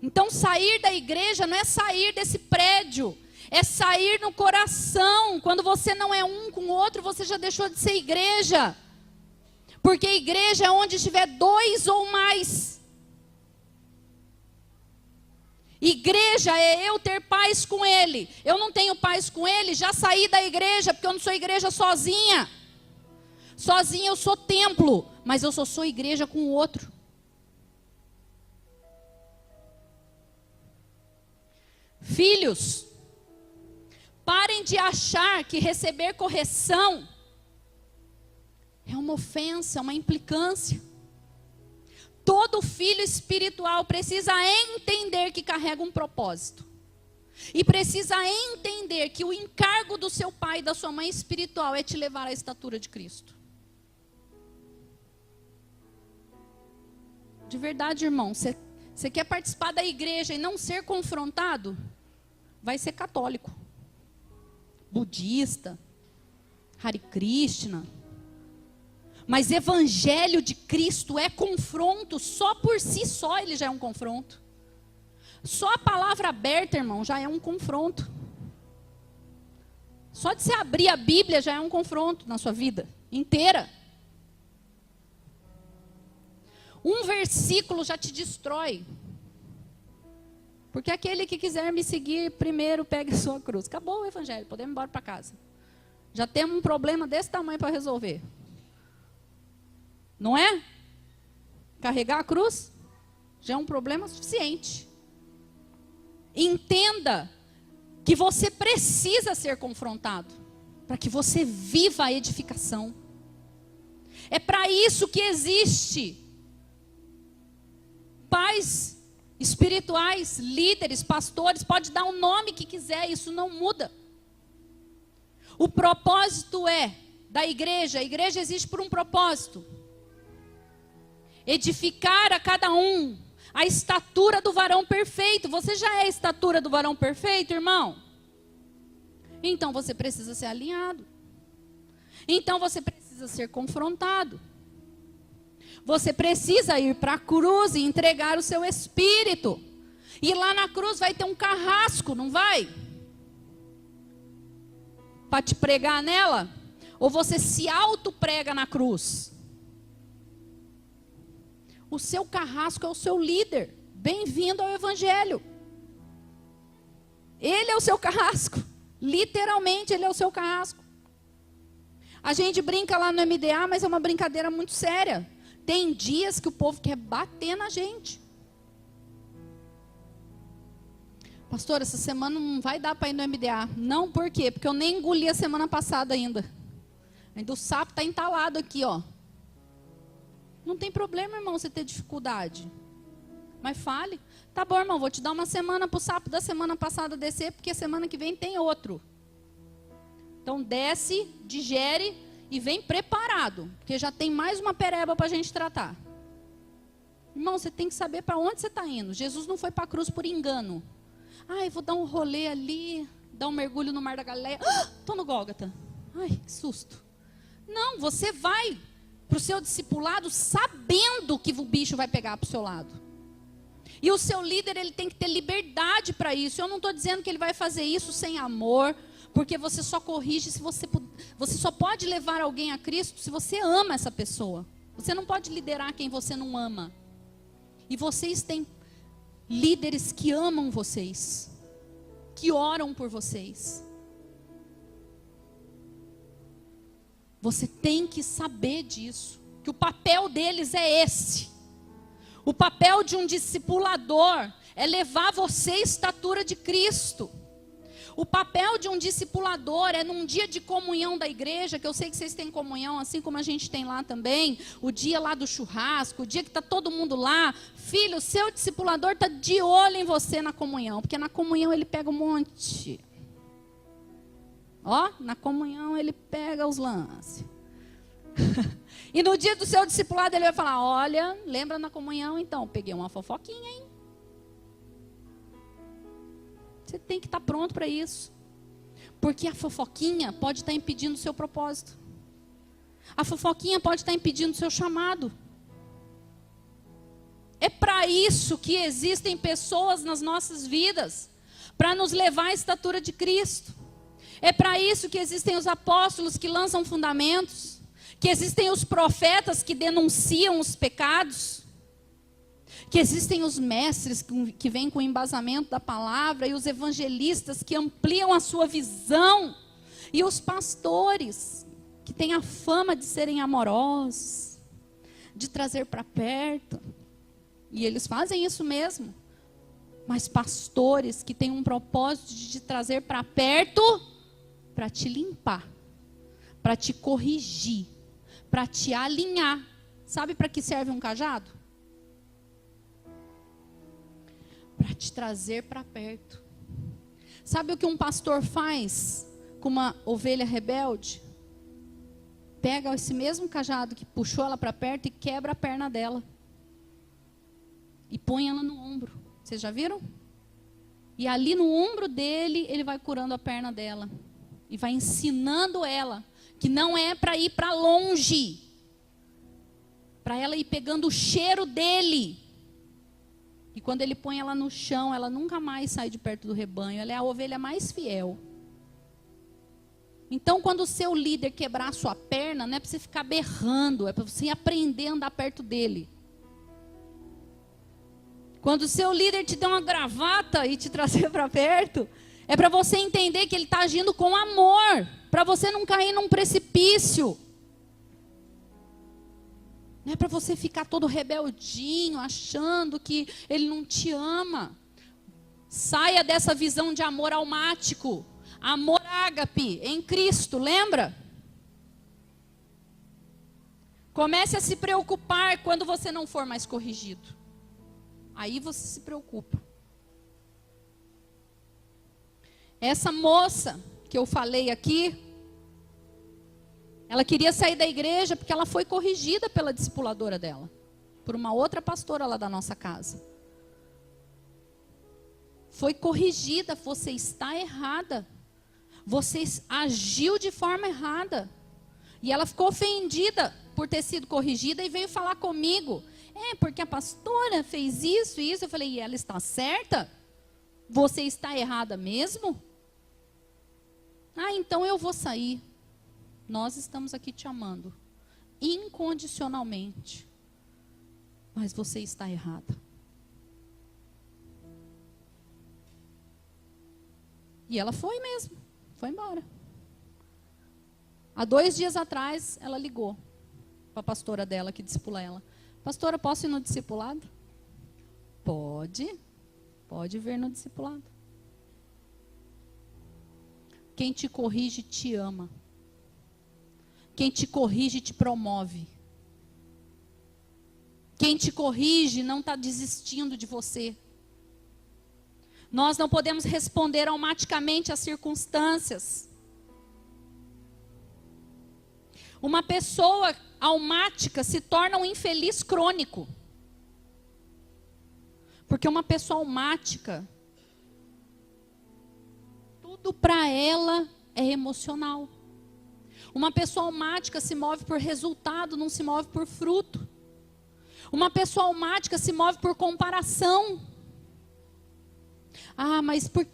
[SPEAKER 1] Então sair da igreja não é sair desse prédio, é sair no coração. Quando você não é um com o outro, você já deixou de ser igreja. Porque igreja é onde estiver dois ou mais. Igreja é eu ter paz com Ele. Eu não tenho paz com Ele, já saí da igreja, porque eu não sou igreja sozinha. Sozinha eu sou templo, mas eu só sou igreja com o outro. Filhos, parem de achar que receber correção é uma ofensa, é uma implicância. Todo filho espiritual precisa entender que carrega um propósito. E precisa entender que o encargo do seu pai e da sua mãe espiritual é te levar à estatura de Cristo. De verdade, irmão, você quer participar da igreja e não ser confrontado? Vai ser católico, budista, Hare Krishna. Mas evangelho de Cristo é confronto, só por si só ele já é um confronto. Só a palavra aberta, irmão, já é um confronto. Só de você abrir a Bíblia já é um confronto na sua vida inteira. Um versículo já te destrói. Porque aquele que quiser me seguir, primeiro pegue a sua cruz. Acabou o evangelho, podemos ir embora para casa. Já temos um problema desse tamanho para resolver. Não é? Carregar a cruz já é um problema suficiente. Entenda que você precisa ser confrontado para que você viva a edificação. É para isso que existe pais espirituais, líderes, pastores, pode dar o nome que quiser, isso não muda. O propósito da igreja, a igreja existe por um propósito. Edificar a cada um a estatura do varão perfeito. Você já é a estatura do varão perfeito, irmão? Então você precisa ser alinhado. Então você precisa ser confrontado. Você precisa ir para a cruz e entregar o seu espírito. E lá na cruz vai ter um carrasco, não vai? Para te pregar nela? Ou você se auto-prega na cruz? O seu carrasco é o seu líder. Bem-vindo ao evangelho. Ele é o seu carrasco. Literalmente, ele é o seu carrasco. A gente brinca lá no MDA, mas é uma brincadeira muito séria. Tem dias que o povo quer bater na gente. Pastor, essa semana não vai dar para ir no MDA. Não, por quê? Porque eu nem engoli a semana passada ainda. Ainda o sapo está entalado aqui, ó. Não tem problema, irmão, você ter dificuldade. Mas fale. Tá bom, irmão, vou te dar uma semana para o sapo da semana passada descer, porque semana que vem tem outro. Então desce, digere e vem preparado, porque já tem mais uma pereba para a gente tratar. Irmão, você tem que saber para onde você está indo. Jesus não foi para a cruz por engano. Ai, vou dar um rolê ali, dar um mergulho no Mar da Galileia. Estou no Gólgota. Ai, que susto. Não, você vai para o seu discipulado sabendo que o bicho vai pegar para o seu lado. E o seu líder, ele tem que ter liberdade para isso. Eu não estou dizendo que ele vai fazer isso sem amor, porque você só corrige se você só pode levar alguém a Cristo se você ama essa pessoa. Você não pode liderar quem você não ama. E vocês têm líderes que amam vocês, que oram por vocês. Você tem que saber disso, que o papel deles é esse. O papel de um discipulador é levar você à estatura de Cristo. O papel de um discipulador é num dia de comunhão da igreja, que eu sei que vocês têm comunhão, assim como a gente tem lá também, o dia lá do churrasco, o dia que está todo mundo lá. Filho, o seu discipulador está de olho em você na comunhão, porque na comunhão ele pega um monte. Ó, na comunhão ele pega os lances. E no dia do seu discipulado ele vai falar, olha, lembra na comunhão então, peguei uma fofoquinha, hein? Você tem que estar pronto para isso. Porque a fofoquinha pode estar impedindo o seu propósito. A fofoquinha pode estar impedindo o seu chamado. É para isso que existem pessoas nas nossas vidas, para nos levar à estatura de Cristo. É para isso que existem os apóstolos que lançam fundamentos, que existem os profetas que denunciam os pecados, que existem os mestres que vêm com o embasamento da palavra, e os evangelistas que ampliam a sua visão, e os pastores que têm a fama de serem amorosos, de trazer para perto. E eles fazem isso mesmo. Mas pastores que têm um propósito de te trazer para perto, para te limpar, para te corrigir, para te alinhar. Sabe para que serve um cajado? Para te trazer para perto. Sabe o que um pastor faz com uma ovelha rebelde? Pega esse mesmo cajado que puxou ela para perto e quebra a perna dela. E põe ela no ombro. Vocês já viram? E ali no ombro dele, ele vai curando a perna dela. E vai ensinando ela que não é para ir para longe. Para ela ir pegando o cheiro dele. E quando ele põe ela no chão, ela nunca mais sai de perto do rebanho. Ela é a ovelha mais fiel. Então, quando o seu líder quebrar a sua perna, não é para você ficar berrando. É para você aprender a andar perto dele. Quando o seu líder te der uma gravata e te trazer para perto, é para você entender que ele está agindo com amor, para você não cair num precipício. Não é para você ficar todo rebeldinho, achando que ele não te ama. Saia dessa visão de amor almático, amor ágape, em Cristo, lembra? Comece a se preocupar quando você não for mais corrigido. Aí você se preocupa. Essa moça que eu falei aqui, ela queria sair da igreja porque ela foi corrigida pela discipuladora dela, por uma outra pastora lá da nossa casa. Foi corrigida, você está errada. Você agiu de forma errada. E ela ficou ofendida por ter sido corrigida e veio falar comigo. Porque a pastora fez isso e isso. Eu falei, e ela está certa? Você está errada mesmo? Então eu vou sair. Nós estamos aqui te amando. Incondicionalmente. Mas você está errada. E ela foi mesmo. Foi embora. Há 2 dias atrás, ela ligou para a pastora dela, que discipula ela. Pastora, posso ir no discipulado? Pode. Pode vir no discipulado. Quem te corrige te ama. Quem te corrige te promove. Quem te corrige não está desistindo de você. Nós não podemos responder automaticamente às circunstâncias. Uma pessoa almática se torna um infeliz crônico. Porque uma pessoa almática, tudo para ela é emocional. Uma pessoa almática se move por resultado, não se move por fruto. Uma pessoa almática se move por comparação. Mas por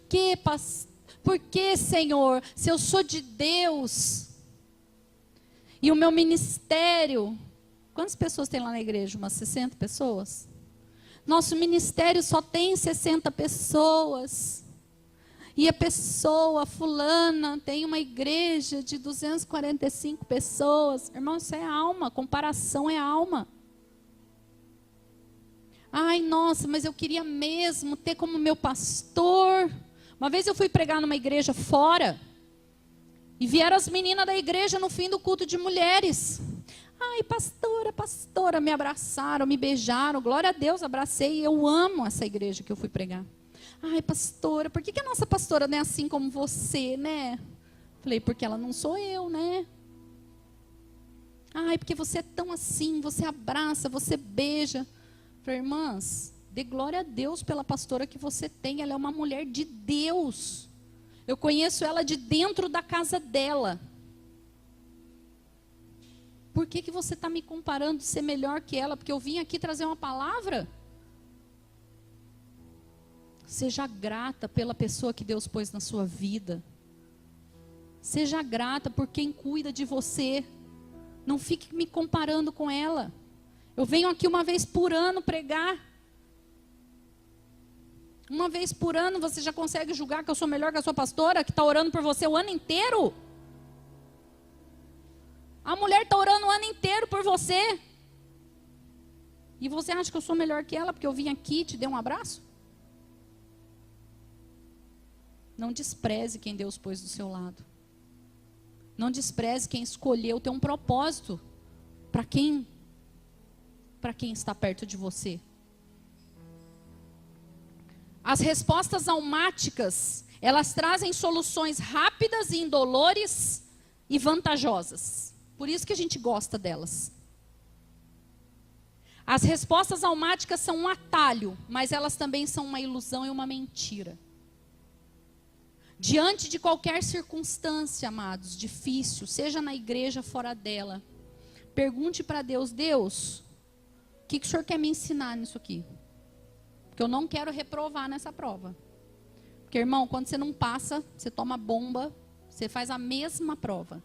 [SPEAKER 1] que, Senhor, se eu sou de Deus... E o meu ministério, quantas pessoas tem lá na igreja? Umas 60 pessoas? Nosso ministério só tem 60 pessoas. E a pessoa fulana tem uma igreja de 245 pessoas. Irmão, isso é alma, comparação é alma. Nossa, mas eu queria mesmo ter como meu pastor. Uma vez eu fui pregar numa igreja fora. E vieram as meninas da igreja no fim do culto de mulheres. Pastora, me abraçaram, me beijaram. Glória a Deus, abracei. Eu amo essa igreja que eu fui pregar. Pastora, por que a nossa pastora não é assim como você, né? Falei, porque ela não sou eu, né? Porque você é tão assim, você abraça, você beija. Falei, irmãs, dê glória a Deus pela pastora que você tem. Ela é uma mulher de Deus. Eu conheço ela de dentro da casa dela. por que você está me comparando de ser melhor que ela? Porque eu vim aqui trazer uma palavra? Seja grata pela pessoa que Deus pôs na sua vida. Seja grata por quem cuida de você. Não fique me comparando com ela. Eu venho aqui uma vez por ano pregar. Uma vez por ano você já consegue julgar que eu sou melhor que a sua pastora, que está orando por você o ano inteiro? A mulher está orando o ano inteiro por você. E você acha que eu sou melhor que ela porque eu vim aqui e te dei um abraço? Não despreze quem Deus pôs do seu lado. Não despreze quem escolheu ter um propósito para quem está perto de você. As respostas almáticas, elas trazem soluções rápidas e indolores e vantajosas. Por isso que a gente gosta delas. As respostas almáticas são um atalho, mas elas também são uma ilusão e uma mentira. Diante de qualquer circunstância, amados, difícil, seja na igreja, fora dela, pergunte para Deus: Deus, o que o Senhor quer me ensinar nisso aqui? Porque eu não quero reprovar nessa prova. Porque, irmão, quando você não passa, você toma bomba, você faz a mesma prova.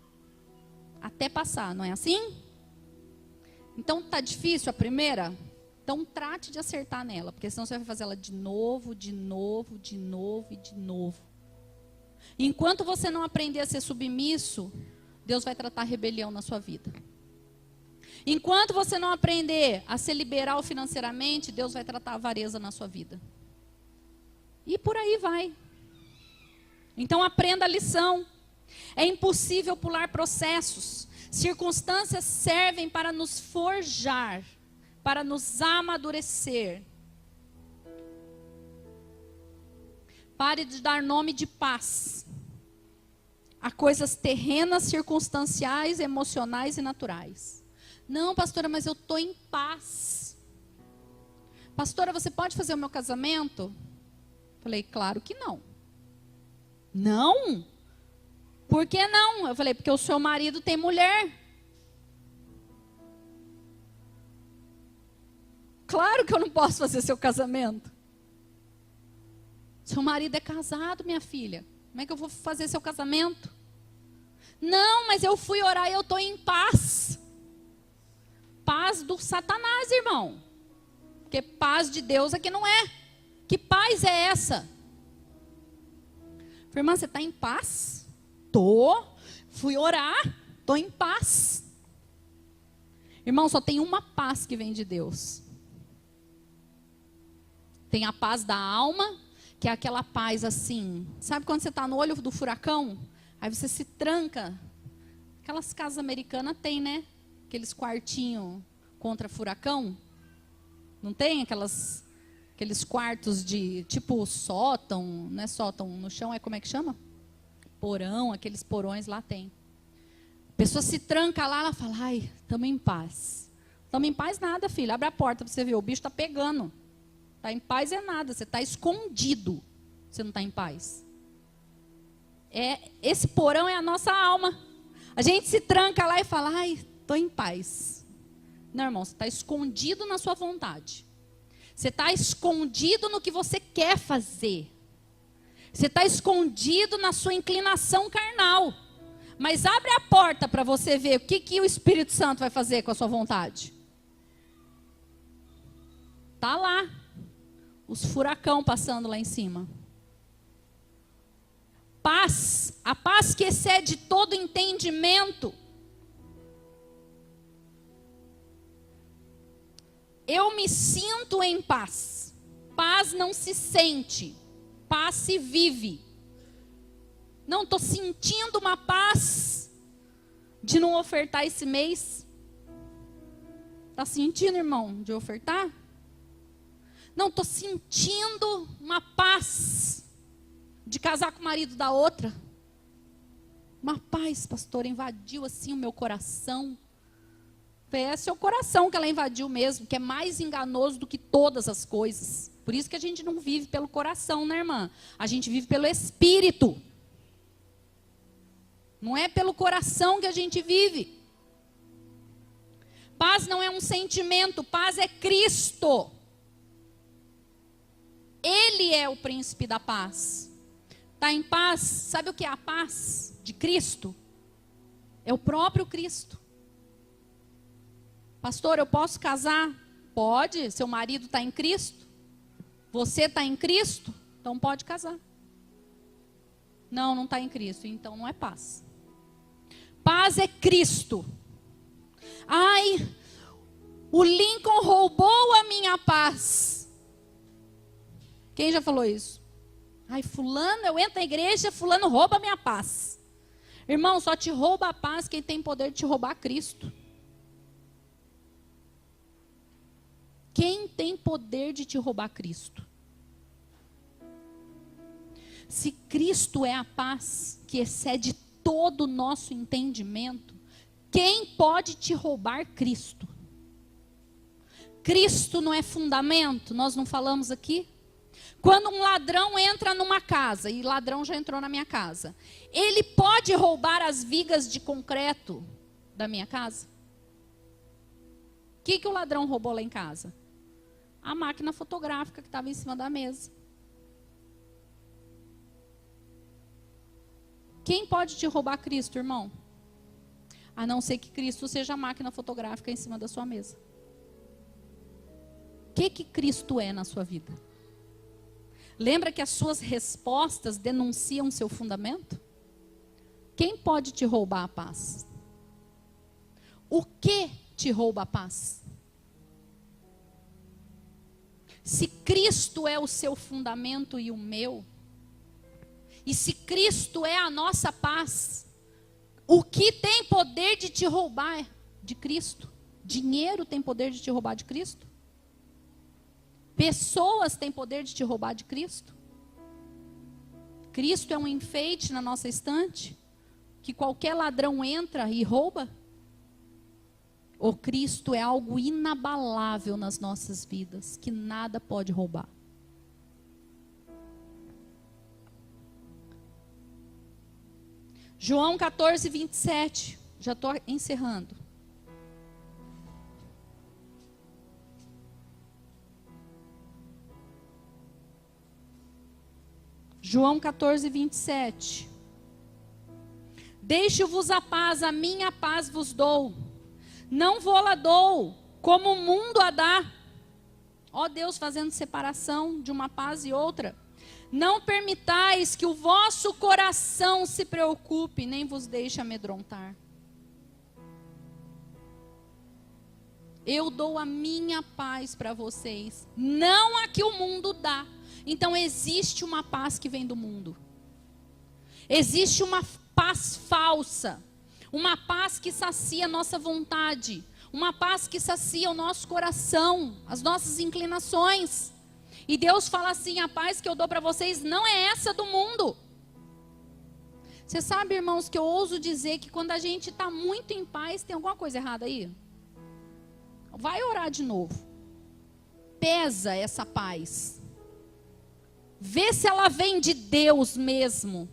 [SPEAKER 1] Até passar, não é assim? Então, está difícil a primeira? Então, trate de acertar nela, porque senão você vai fazer ela de novo, de novo, de novo e de novo. Enquanto você não aprender a ser submisso, Deus vai tratar rebelião na sua vida. Enquanto você não aprender a ser liberal financeiramente, Deus vai tratar avareza na sua vida. E por aí vai. Então aprenda a lição. É impossível pular processos. Circunstâncias servem para nos forjar, para nos amadurecer. Pare de dar nome de paz a coisas terrenas, circunstanciais, emocionais e naturais. Não, pastora, mas eu estou em paz. Pastora, você pode fazer o meu casamento? Falei, claro que não. Não? Por que não? Eu falei, porque o seu marido tem mulher. Claro que eu não posso fazer seu casamento. Seu marido é casado, minha filha. Como é que eu vou fazer seu casamento? Não, mas eu fui orar e eu estou em paz. Paz do Satanás, irmão. Porque paz de Deus aqui não é. Que paz é essa? Irmã, você está em paz? Tô. Fui orar, estou em paz. Irmão, só tem uma paz que vem de Deus. Tem a paz da alma, que é aquela paz assim. Sabe quando você está no olho do furacão? Aí você se tranca. Aquelas casas americanas tem, né? Aqueles quartinhos contra furacão. Não tem aqueles quartos de tipo sótão, não é sótão no chão, é como é que chama? Porão, aqueles porões lá tem. A pessoa se tranca lá, ela fala, ai, estamos em paz. Estamos em paz nada, filho, abre a porta para você ver, o bicho está pegando. Está em paz é nada, você está escondido, você não está em paz. Esse porão é a nossa alma. A gente se tranca lá e fala, ai, estou em paz. Não, irmão, você está escondido na sua vontade. Você está escondido no que você quer fazer. Você está escondido na sua inclinação carnal. Mas abre a porta para você ver o que o Espírito Santo vai fazer com a sua vontade. Está lá. Os furacão passando lá em cima. Paz. A paz que excede todo entendimento. Eu me sinto em paz. Paz não se sente. Paz se vive. Não estou sentindo uma paz de não ofertar esse mês. Está sentindo, irmão, de ofertar? Não, estou sentindo uma paz de casar com o marido da outra. Uma paz, pastor, invadiu assim o meu coração. É seu coração que ela invadiu mesmo, que é mais enganoso do que todas as coisas. Por isso que a gente não vive pelo coração, né, irmã? A gente vive pelo Espírito. Não é pelo coração que a gente vive. Paz não é um sentimento, paz é Cristo. Ele é o príncipe da paz. Está em paz, sabe o que é a paz de Cristo? É o próprio Cristo. Pastor, eu posso casar? Pode, seu marido está em Cristo. Você está em Cristo? Então pode casar. Não, não está em Cristo, então não é paz. Paz é Cristo. Ai, o Lincoln roubou a minha paz. Quem já falou isso? Ai, fulano, eu entro na igreja, fulano rouba a minha paz. Irmão, só te rouba a paz quem tem poder de te roubar Cristo. Quem tem poder de te roubar Cristo? Se Cristo é a paz que excede todo o nosso entendimento, quem pode te roubar Cristo? Cristo não é fundamento, nós não falamos aqui? Quando um ladrão entra numa casa, e ladrão já entrou na minha casa, ele pode roubar as vigas de concreto da minha casa? O que o ladrão roubou lá em casa? A máquina fotográfica que estava em cima da mesa. Quem pode te roubar Cristo, irmão? A não ser que Cristo seja a máquina fotográfica em cima da sua mesa. O que Cristo é na sua vida? Lembra que as suas respostas denunciam seu fundamento? Quem pode te roubar a paz? O que te rouba a paz? Se Cristo é o seu fundamento e o meu, e se Cristo é a nossa paz, o que tem poder de te roubar de Cristo? Dinheiro tem poder de te roubar de Cristo? Pessoas têm poder de te roubar de Cristo? Cristo é um enfeite na nossa estante que qualquer ladrão entra e rouba? Ou Cristo é algo inabalável nas nossas vidas, que nada pode roubar? João 14, 27. Já estou encerrando. João 14, 27. Deixo-vos a paz, a minha paz vos dou. Não vou-la dou, como o mundo a dá. Ó Deus, fazendo separação de uma paz e outra. Não permitais que o vosso coração se preocupe, nem vos deixe amedrontar. Eu dou a minha paz para vocês, não a que o mundo dá. Então existe uma paz que vem do mundo. Existe uma paz falsa. Uma paz que sacia a nossa vontade. Uma paz que sacia o nosso coração, as nossas inclinações. E Deus fala assim, a paz que eu dou para vocês não é essa do mundo. Você sabe, irmãos, que eu ouso dizer que quando a gente está muito em paz, tem alguma coisa errada aí? Vai orar de novo. Pesa essa paz. Vê se ela vem de Deus mesmo.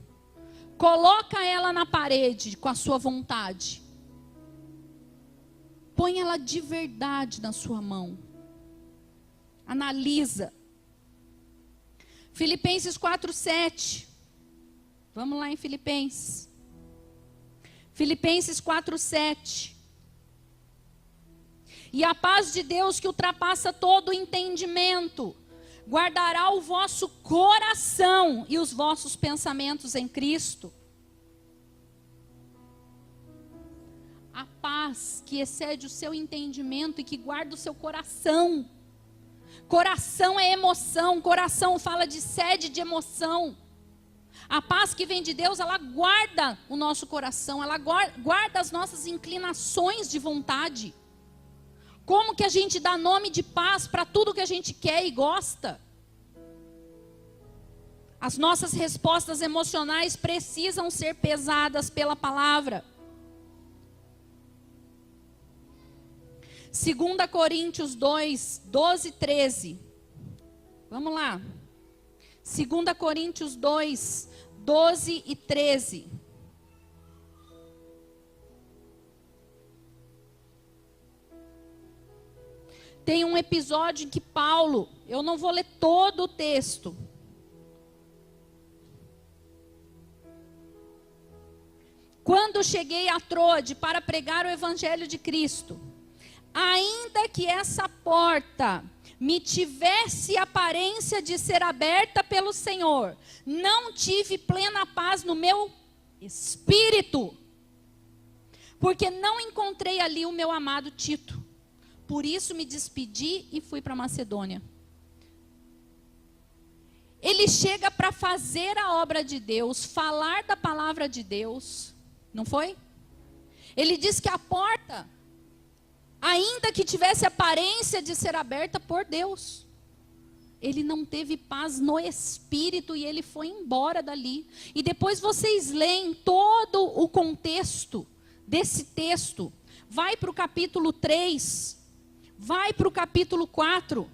[SPEAKER 1] Coloca ela na parede com a sua vontade. Põe ela de verdade na sua mão. Analisa. Filipenses 4:7. Vamos lá em Filipenses. Filipenses 4:7. E a paz de Deus que ultrapassa todo o entendimento, guardará o vosso coração e os vossos pensamentos em Cristo. A paz que excede o seu entendimento e que guarda o seu coração. Coração é emoção, coração fala de sede de emoção. A paz que vem de Deus, ela guarda o nosso coração, ela guarda as nossas inclinações de vontade. Como que a gente dá nome de paz para tudo que a gente quer e gosta? As nossas respostas emocionais precisam ser pesadas pela palavra. 2 Coríntios 2, 12 e 13. Vamos lá. 2 Coríntios 2, 12 e 13. tem um episódio em que Paulo, eu não vou ler todo o texto. Quando cheguei a Troade para pregar o evangelho de Cristo, ainda que essa porta me tivesse aparência de ser aberta pelo Senhor, não tive plena paz no meu espírito, porque não encontrei ali o meu amado Tito. Por isso me despedi e fui para Macedônia. Ele chega para fazer a obra de Deus, falar da palavra de Deus, não foi? Ele diz que a porta, ainda que tivesse aparência de ser aberta por Deus, ele não teve paz no espírito e ele foi embora dali. E depois vocês leem todo o contexto desse texto. Vai para o capítulo 3, vai para o capítulo 4.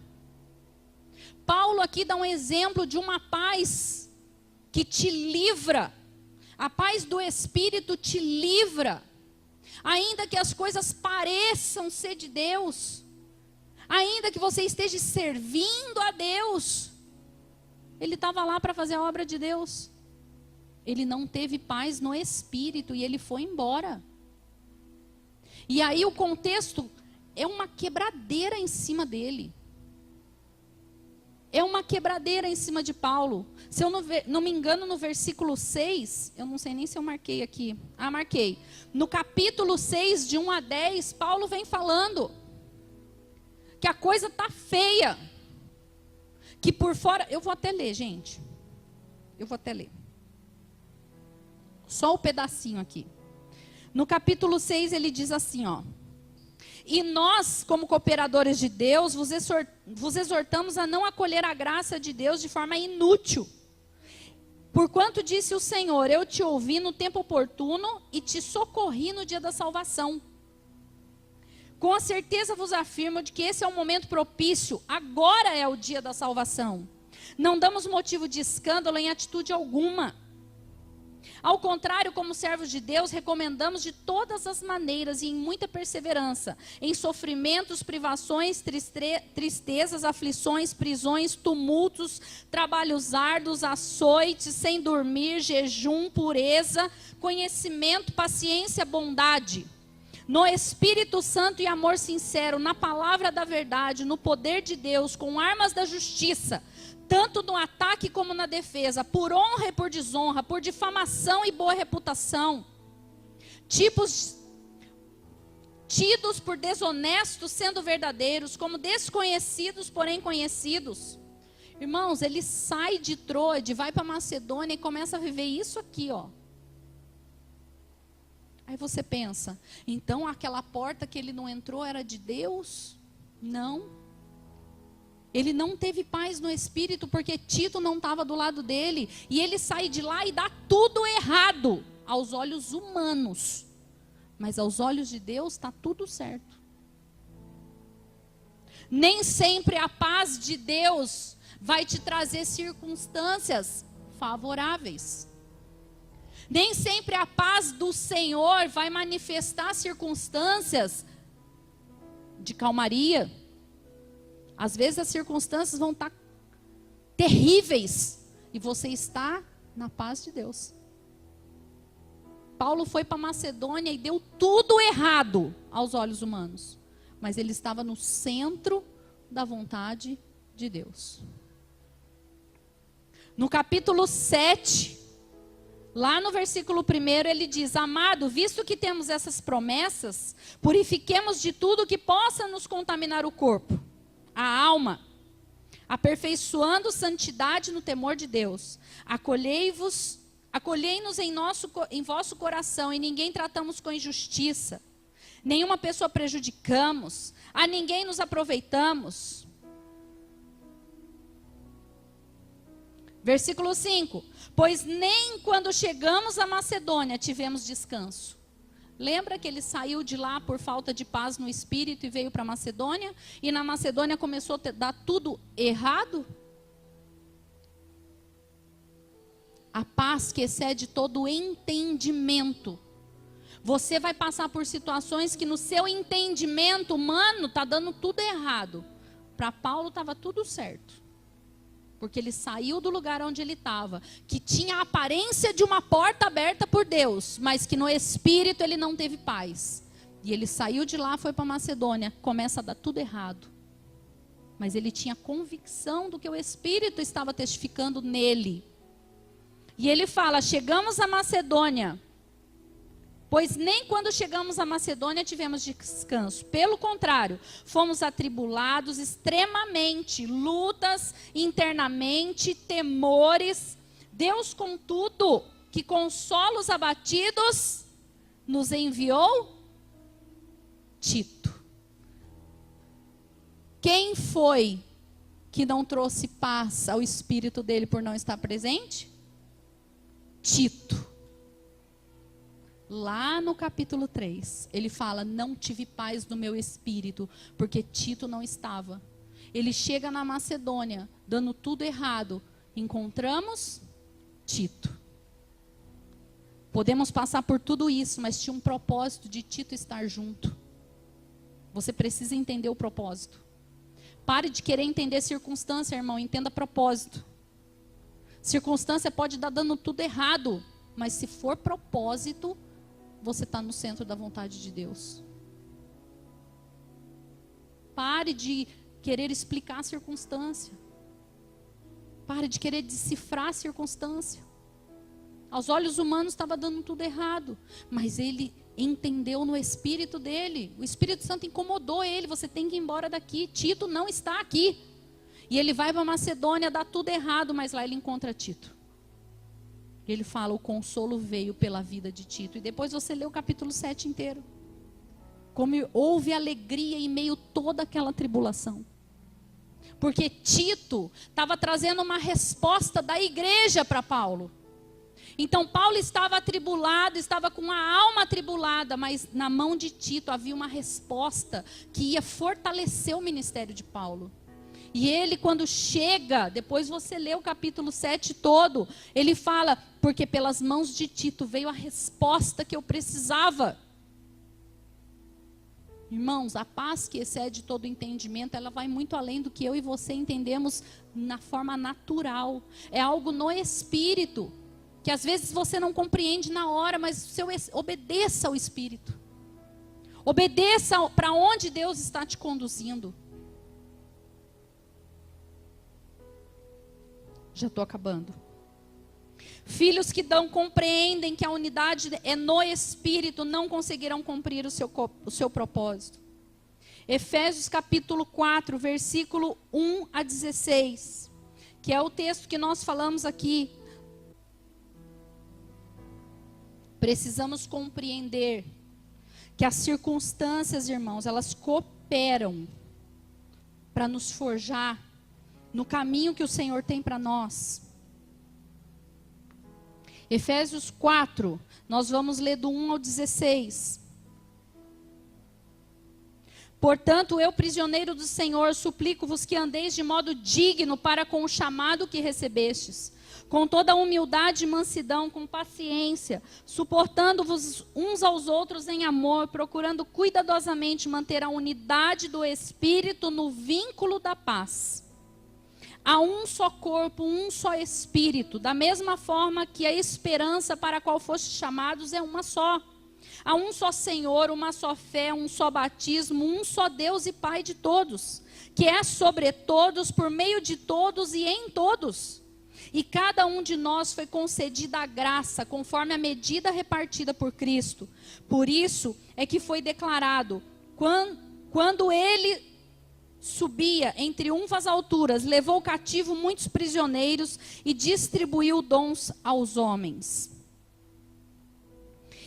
[SPEAKER 1] Paulo aqui dá um exemplo de uma paz que te livra. A paz do Espírito te livra. Ainda que as coisas pareçam ser de Deus, ainda que você esteja servindo a Deus, ele estava lá para fazer a obra de Deus. Ele não teve paz no Espírito e ele foi embora. E aí o contexto é uma quebradeira em cima dele. É uma quebradeira em cima de Paulo. Se eu não me engano, no versículo 6, eu não sei nem se eu marquei aqui. Ah, marquei. No capítulo 6, de 1 a 10, Paulo vem falando que a coisa está feia. Que por fora... Eu vou até ler, gente. Eu vou até ler. Só o pedacinho aqui. No capítulo 6, ele diz assim, ó. E nós, como cooperadores de Deus, vos exortamos a não acolher a graça de Deus de forma inútil. Porquanto disse o Senhor, eu te ouvi no tempo oportuno e te socorri no dia da salvação. Com a certeza vos afirmo de que esse é o momento propício, agora é o dia da salvação. Não damos motivo de escândalo em atitude alguma. Ao contrário, como servos de Deus, recomendamos de todas as maneiras e em muita perseverança, em sofrimentos, privações, tristezas, aflições, prisões, tumultos, trabalhos árduos, açoites, sem dormir, jejum, pureza, conhecimento, paciência, bondade, no Espírito Santo e amor sincero, na palavra da verdade, no poder de Deus, com armas da justiça, tanto no ataque como na defesa, por honra e por desonra, por difamação e boa reputação, tidos por desonestos sendo verdadeiros, como desconhecidos porém conhecidos. Irmãos, ele sai de Troade, vai para Macedônia e começa a viver isso aqui, ó. Aí você pensa, então aquela porta que ele não entrou era de Deus? Não. Ele não teve paz no espírito porque Tito não estava do lado dele. E ele sai de lá e dá tudo errado aos olhos humanos. Mas aos olhos de Deus está tudo certo. Nem sempre a paz de Deus vai te trazer circunstâncias favoráveis. Nem sempre a paz do Senhor vai manifestar circunstâncias de calmaria. Às vezes as circunstâncias vão estar terríveis e você está na paz de Deus. Paulo foi para Macedônia e deu tudo errado aos olhos humanos, mas ele estava no centro da vontade de Deus. No capítulo 7, lá no versículo 1, ele diz: amado, visto que temos essas promessas, purifiquemos de tudo que possa nos contaminar o corpo, a alma, aperfeiçoando santidade no temor de Deus. Acolhei-nos em vosso coração, e ninguém tratamos com injustiça, nenhuma pessoa prejudicamos, a ninguém nos aproveitamos. Versículo 5, pois nem quando chegamos à Macedônia tivemos descanso. Lembra que ele saiu de lá por falta de paz no espírito e veio para a Macedônia? E na Macedônia começou a dar tudo errado? A paz que excede todo o entendimento. Você vai passar por situações que no seu entendimento humano está dando tudo errado. Para Paulo estava tudo certo. Porque ele saiu do lugar onde ele estava, que tinha a aparência de uma porta aberta por Deus, mas que no espírito ele não teve paz. E ele saiu de lá, foi para Macedônia, começa a dar tudo errado. Mas ele tinha convicção do que o Espírito estava testificando nele. E ele fala, chegamos a Macedônia, pois nem quando chegamos a Macedônia tivemos descanso. Pelo contrário, fomos atribulados extremamente, lutas internamente, temores. Deus, contudo, que consola os abatidos, nos enviou Tito. Quem foi que não trouxe paz ao espírito dele por não estar presente? Tito. Lá no capítulo 3, ele fala, não tive paz no meu espírito, porque Tito não estava. Ele chega na Macedônia, dando tudo errado. Encontramos Tito. Podemos passar por tudo isso, mas tinha um propósito de Tito estar junto. Você precisa entender o propósito. Pare de querer entender circunstância, irmão. Entenda propósito. Circunstância pode estar dando tudo errado, mas se for propósito, você está no centro da vontade de Deus. Pare de querer explicar a circunstância. Pare de querer decifrar a circunstância. Aos olhos humanos estava dando tudo errado, mas ele entendeu no espírito dele. O Espírito Santo incomodou ele. Você tem que ir embora daqui. Tito não está aqui. E ele vai para Macedônia, dá tudo errado, mas lá ele encontra Tito. Ele fala, o consolo veio pela vida de Tito. E depois você lê o capítulo 7 inteiro. Como houve alegria em meio a toda aquela tribulação. Porque Tito estava trazendo uma resposta da igreja para Paulo. Então Paulo estava atribulado, estava com a alma atribulada, mas na mão de Tito havia uma resposta que ia fortalecer o ministério de Paulo. E ele, quando chega, depois você lê o capítulo 7 todo, ele fala, porque pelas mãos de Tito veio a resposta que eu precisava. Irmãos, a paz que excede todo entendimento, ela vai muito além do que eu e você entendemos na forma natural. É algo no espírito, que às vezes você não compreende na hora, mas obedeça ao Espírito. Obedeça para onde Deus está te conduzindo. Já estou acabando. Filhos que compreendem que a unidade é no Espírito, não conseguirão cumprir o seu propósito. Efésios capítulo 4, versículo 1 a 16, que é o texto que nós falamos aqui. Precisamos compreender que as circunstâncias, irmãos, elas cooperam para nos forjar no caminho que o Senhor tem para nós. Efésios 4, nós vamos ler do 1 ao 16. Portanto, eu, prisioneiro do Senhor, suplico-vos que andeis de modo digno para com o chamado que recebestes, com toda a humildade e mansidão, com paciência, suportando-vos uns aos outros em amor, procurando cuidadosamente manter a unidade do Espírito no vínculo da paz. Há um só corpo, um só Espírito, da mesma forma que a esperança para a qual fostes chamados é uma só. Há um só Senhor, uma só fé, um só batismo, um só Deus e Pai de todos, que é sobre todos, por meio de todos e em todos. E cada um de nós foi concedida a graça, conforme a medida repartida por Cristo. Por isso é que foi declarado, quando ele subia em triunfo às alturas, levou cativo muitos prisioneiros e distribuiu dons aos homens.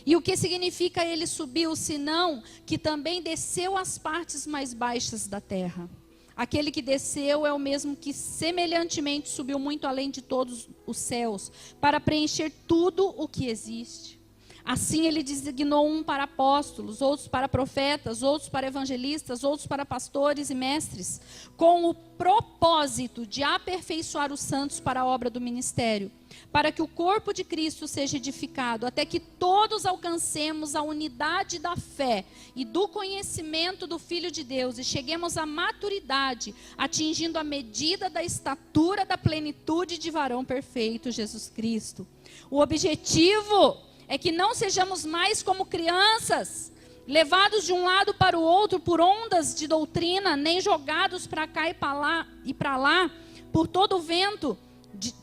[SPEAKER 1] E o que significa ele subiu, senão que também desceu às partes mais baixas da terra? Aquele que desceu é o mesmo que semelhantemente subiu muito além de todos os céus, para preencher tudo o que existe. Assim ele designou um para apóstolos, outros para profetas, outros para evangelistas, outros para pastores e mestres, com o propósito de aperfeiçoar os santos para a obra do ministério, para que o corpo de Cristo seja edificado, até que todos alcancemos a unidade da fé e do conhecimento do Filho de Deus e cheguemos à maturidade, atingindo a medida da estatura da plenitude de varão perfeito, Jesus Cristo. O objetivo é que não sejamos mais como crianças, levados de um lado para o outro por ondas de doutrina, nem jogados para cá e para lá, por todo o vento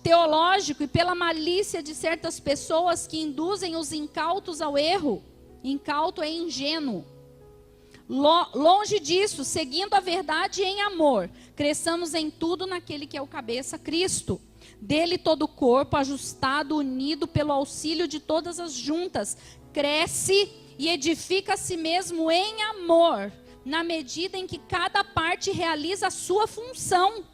[SPEAKER 1] teológico e pela malícia de certas pessoas que induzem os incautos ao erro. Incauto é ingênuo. Longe disso, seguindo a verdade em amor, cresçamos em tudo naquele que é o cabeça, Cristo. Dele todo o corpo, ajustado, unido pelo auxílio de todas as juntas, cresce e edifica a si mesmo em amor, na medida em que cada parte realiza a sua função.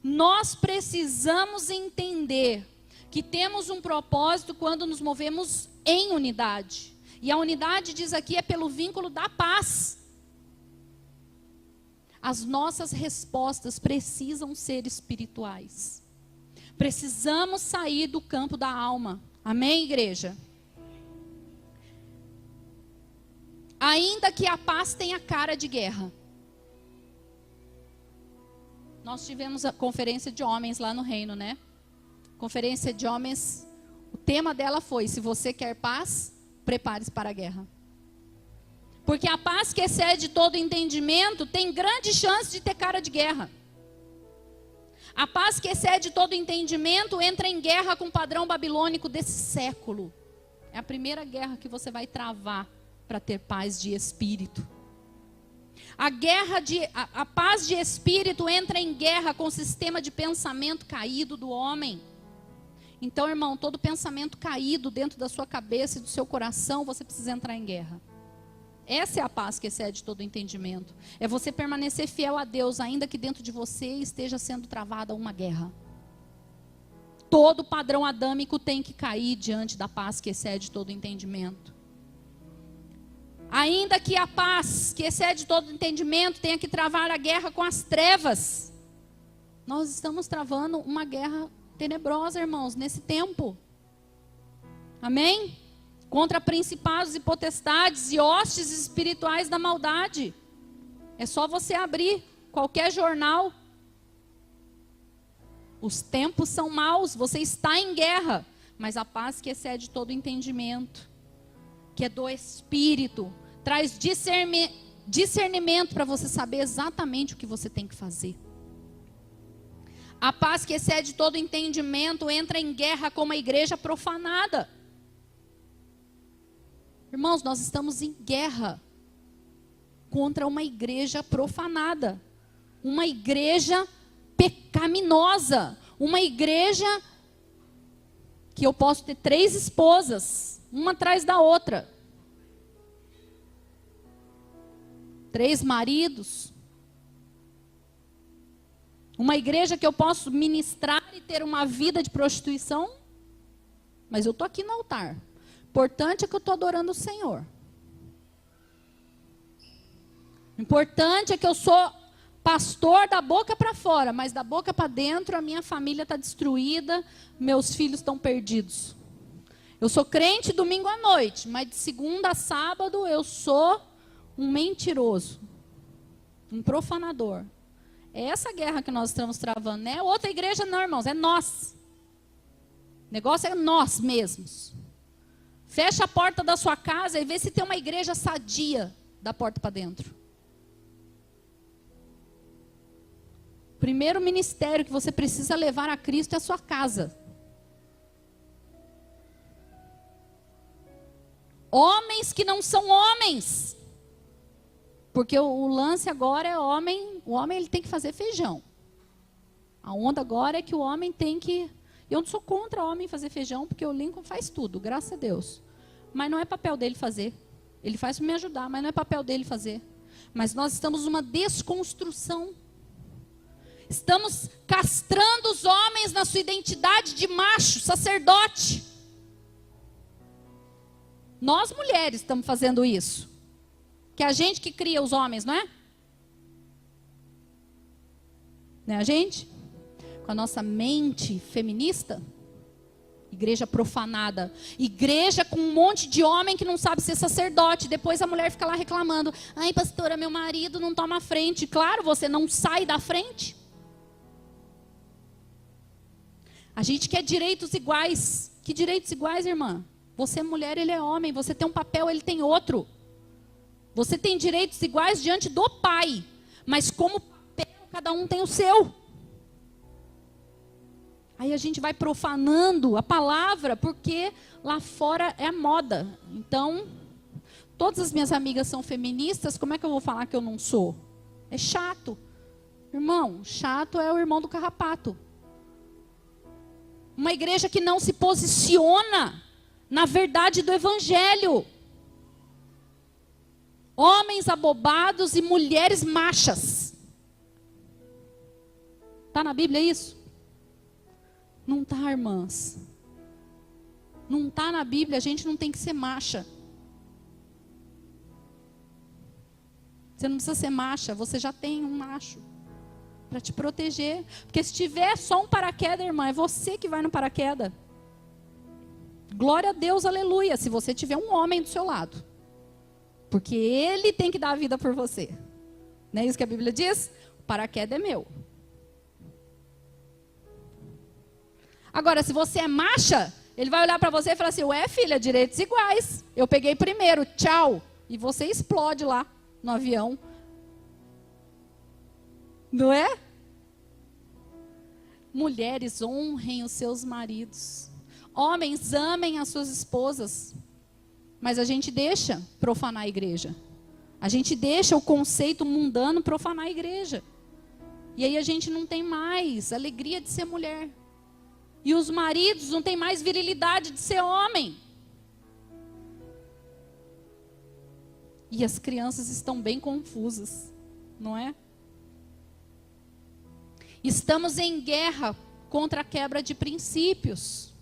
[SPEAKER 1] Nós precisamos entender que temos um propósito quando nos movemos em unidade. E a unidade, diz aqui, é pelo vínculo da paz. As nossas respostas precisam ser espirituais. Precisamos sair do campo da alma. Amém, igreja? Ainda que a paz tenha cara de guerra. Nós tivemos a conferência de homens lá no reino, né? Conferência de homens, o tema dela foi: se você quer paz, prepare-se para a guerra. Porque a paz que excede todo entendimento tem grande chance de ter cara de guerra. A paz que excede todo entendimento entra em guerra com o padrão babilônico desse século. É a primeira guerra que você vai travar para ter paz de espírito. A paz de espírito entra em guerra com o sistema de pensamento caído do homem. Então, irmão, todo pensamento caído dentro da sua cabeça e do seu coração, você precisa entrar em guerra. Essa é a paz que excede todo entendimento. É você permanecer fiel a Deus, ainda que dentro de você esteja sendo travada uma guerra. Todo padrão adâmico tem que cair diante da paz que excede todo entendimento. Ainda que a paz que excede todo entendimento tenha que travar a guerra com as trevas. Nós estamos travando uma guerra tenebrosa, irmãos, nesse tempo. Amém? Contra principados e potestades e hostes espirituais da maldade. É só você abrir qualquer jornal. Os tempos são maus, você está em guerra. Mas a paz que excede todo entendimento, que é do Espírito, traz discernimento para você saber exatamente o que você tem que fazer. A paz que excede todo entendimento entra em guerra com uma igreja profanada. Irmãos, nós estamos em guerra contra uma igreja profanada, uma igreja pecaminosa, uma igreja que eu posso ter 3 esposas, uma atrás da outra, 3 maridos, uma igreja que eu posso ministrar e ter uma vida de prostituição, mas eu estou aqui no altar. Importante é que eu estou adorando o Senhor. Importante é que eu sou pastor da boca para fora, mas da boca para dentro a minha família está destruída, meus filhos estão perdidos. Eu sou crente domingo à noite, mas de segunda a sábado eu sou um mentiroso, um profanador. É essa guerra que nós estamos travando, não é outra igreja não, irmãos, é nós. O negócio é nós mesmos. Fecha a porta da sua casa e vê se tem uma igreja sadia da porta para dentro. O primeiro ministério que você precisa levar a Cristo é a sua casa. Homens que não são homens. Porque o lance agora é o homem ele tem que fazer feijão. A onda agora é que o homem tem que... Eu não sou contra o homem fazer feijão, porque o Lincoln faz tudo, graças a Deus. Mas não é papel dele fazer. Ele faz para me ajudar, mas não é papel dele fazer. Mas nós estamos numa desconstrução. Estamos castrando os homens na sua identidade de macho, sacerdote. Nós mulheres estamos fazendo isso. Que é a gente que cria os homens, não é? Não é a gente? Com a nossa mente feminista. Igreja profanada. Igreja com um monte de homem que não sabe ser sacerdote. Depois a mulher fica lá reclamando. Ai, pastora, meu marido não toma a frente. Claro, você não sai da frente. A gente quer direitos iguais. Que direitos iguais, irmã? Você é mulher, ele é homem. Você tem um papel, ele tem outro. Você tem direitos iguais diante do Pai. Mas como papel, cada um tem o seu. Aí a gente vai profanando a palavra, porque lá fora é a moda. Então, todas as minhas amigas são feministas, como é que eu vou falar que eu não sou? É chato. Irmão, chato é o irmão do carrapato. Uma igreja que não se posiciona na verdade do evangelho. Homens abobados e mulheres machas. Está na Bíblia isso? Não está, irmãs. Não está na Bíblia, a gente não tem que ser macha. Você não precisa ser macha, você já tem um macho para te proteger. Porque se tiver só um paraquedas, irmã, é você que vai no paraquedas. Glória a Deus, aleluia, se você tiver um homem do seu lado. Porque ele tem que dar a vida por você. Não é isso que a Bíblia diz? O paraquedas é meu. Agora, se você é macha, ele vai olhar para você e falar assim, ué, filha, direitos iguais. Eu peguei primeiro, tchau. E você explode lá no avião. Não é? Mulheres, honrem os seus maridos. Homens, amem as suas esposas. Mas a gente deixa profanar a igreja. A gente deixa o conceito mundano profanar a igreja. E aí a gente não tem mais alegria de ser mulher. E os maridos não têm mais virilidade de ser homem. E as crianças estão bem confusas, não é? Estamos em guerra contra a quebra de princípios.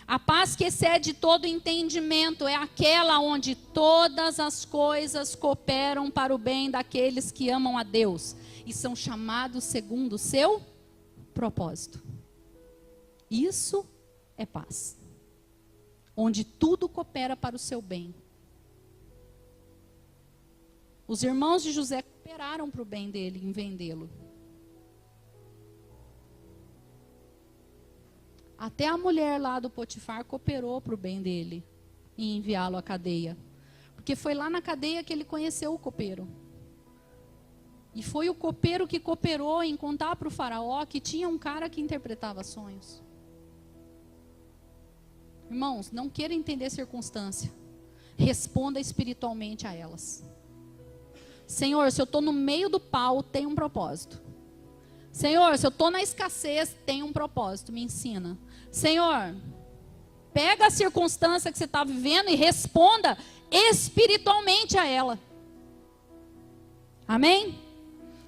[SPEAKER 1] A paz que excede todo entendimento é aquela onde todas as coisas cooperam para o bem daqueles que amam a Deus e são chamados segundo o seu propósito. Isso é paz. Onde tudo coopera para o seu bem. Os irmãos de José cooperaram para o bem dele em vendê-lo. Até a mulher lá do Potifar cooperou para o bem dele em enviá-lo à cadeia. Porque foi lá na cadeia que ele conheceu o copeiro. E foi o copeiro que cooperou em contar para o faraó que tinha um cara que interpretava sonhos. Irmãos, não queira entender circunstância. Responda espiritualmente a elas. Senhor, se eu estou no meio do pau, tem um propósito. Senhor, se eu estou na escassez, tem um propósito, me ensina. Senhor, pega a circunstância que você está vivendo e responda espiritualmente a ela. Amém?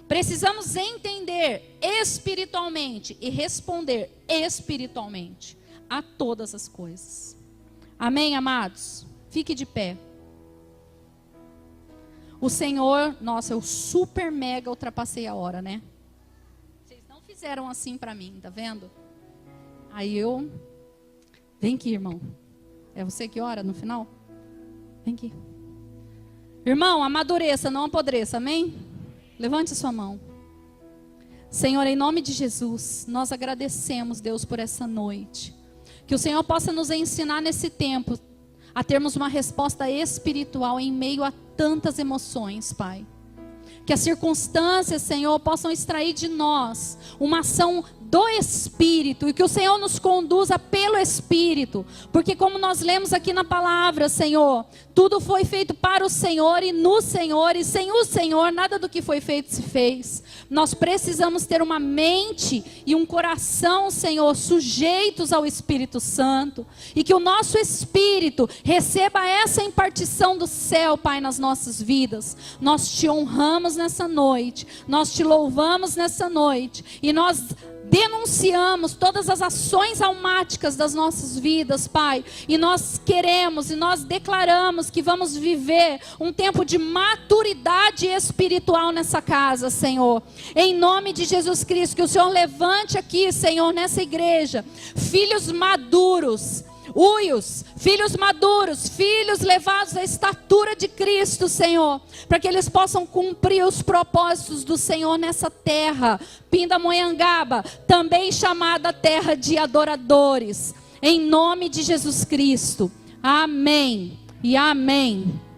[SPEAKER 1] Precisamos entender espiritualmente e responder espiritualmente a todas as coisas. Amém, amados? Fique de pé. O Senhor, nossa, eu super mega ultrapassei a hora, né? Vocês não fizeram assim para mim, tá vendo? Aí eu, vem aqui, irmão. É você que ora no final? Vem aqui. Irmão, amadureça, não apodreça, amém? Levante sua mão. Senhor, em nome de Jesus, nós agradecemos, Deus, por essa noite. Que o Senhor possa nos ensinar nesse tempo a termos uma resposta espiritual em meio a tantas emoções, Pai. Que as circunstâncias, Senhor, possam extrair de nós uma ação do Espírito, e que o Senhor nos conduza pelo Espírito, porque como nós lemos aqui na palavra, Senhor, tudo foi feito para o Senhor e no Senhor, e sem o Senhor nada do que foi feito se fez. Nós precisamos ter uma mente e um coração, Senhor, sujeitos ao Espírito Santo, e que o nosso Espírito receba essa impartição do céu, Pai, nas nossas vidas. Nós te honramos nessa noite, nós te louvamos nessa noite, e nós denunciamos todas as ações almáticas das nossas vidas, Pai. E nós queremos e nós declaramos que vamos viver um tempo de maturidade espiritual nessa casa, Senhor. Em nome de Jesus Cristo, que o Senhor levante aqui, Senhor, nessa igreja, filhos maduros, filhos maduros, filhos levados à estatura de Cristo, Senhor, para que eles possam cumprir os propósitos do Senhor nessa terra, Pindamonhangaba, também chamada terra de adoradores, em nome de Jesus Cristo, amém e amém.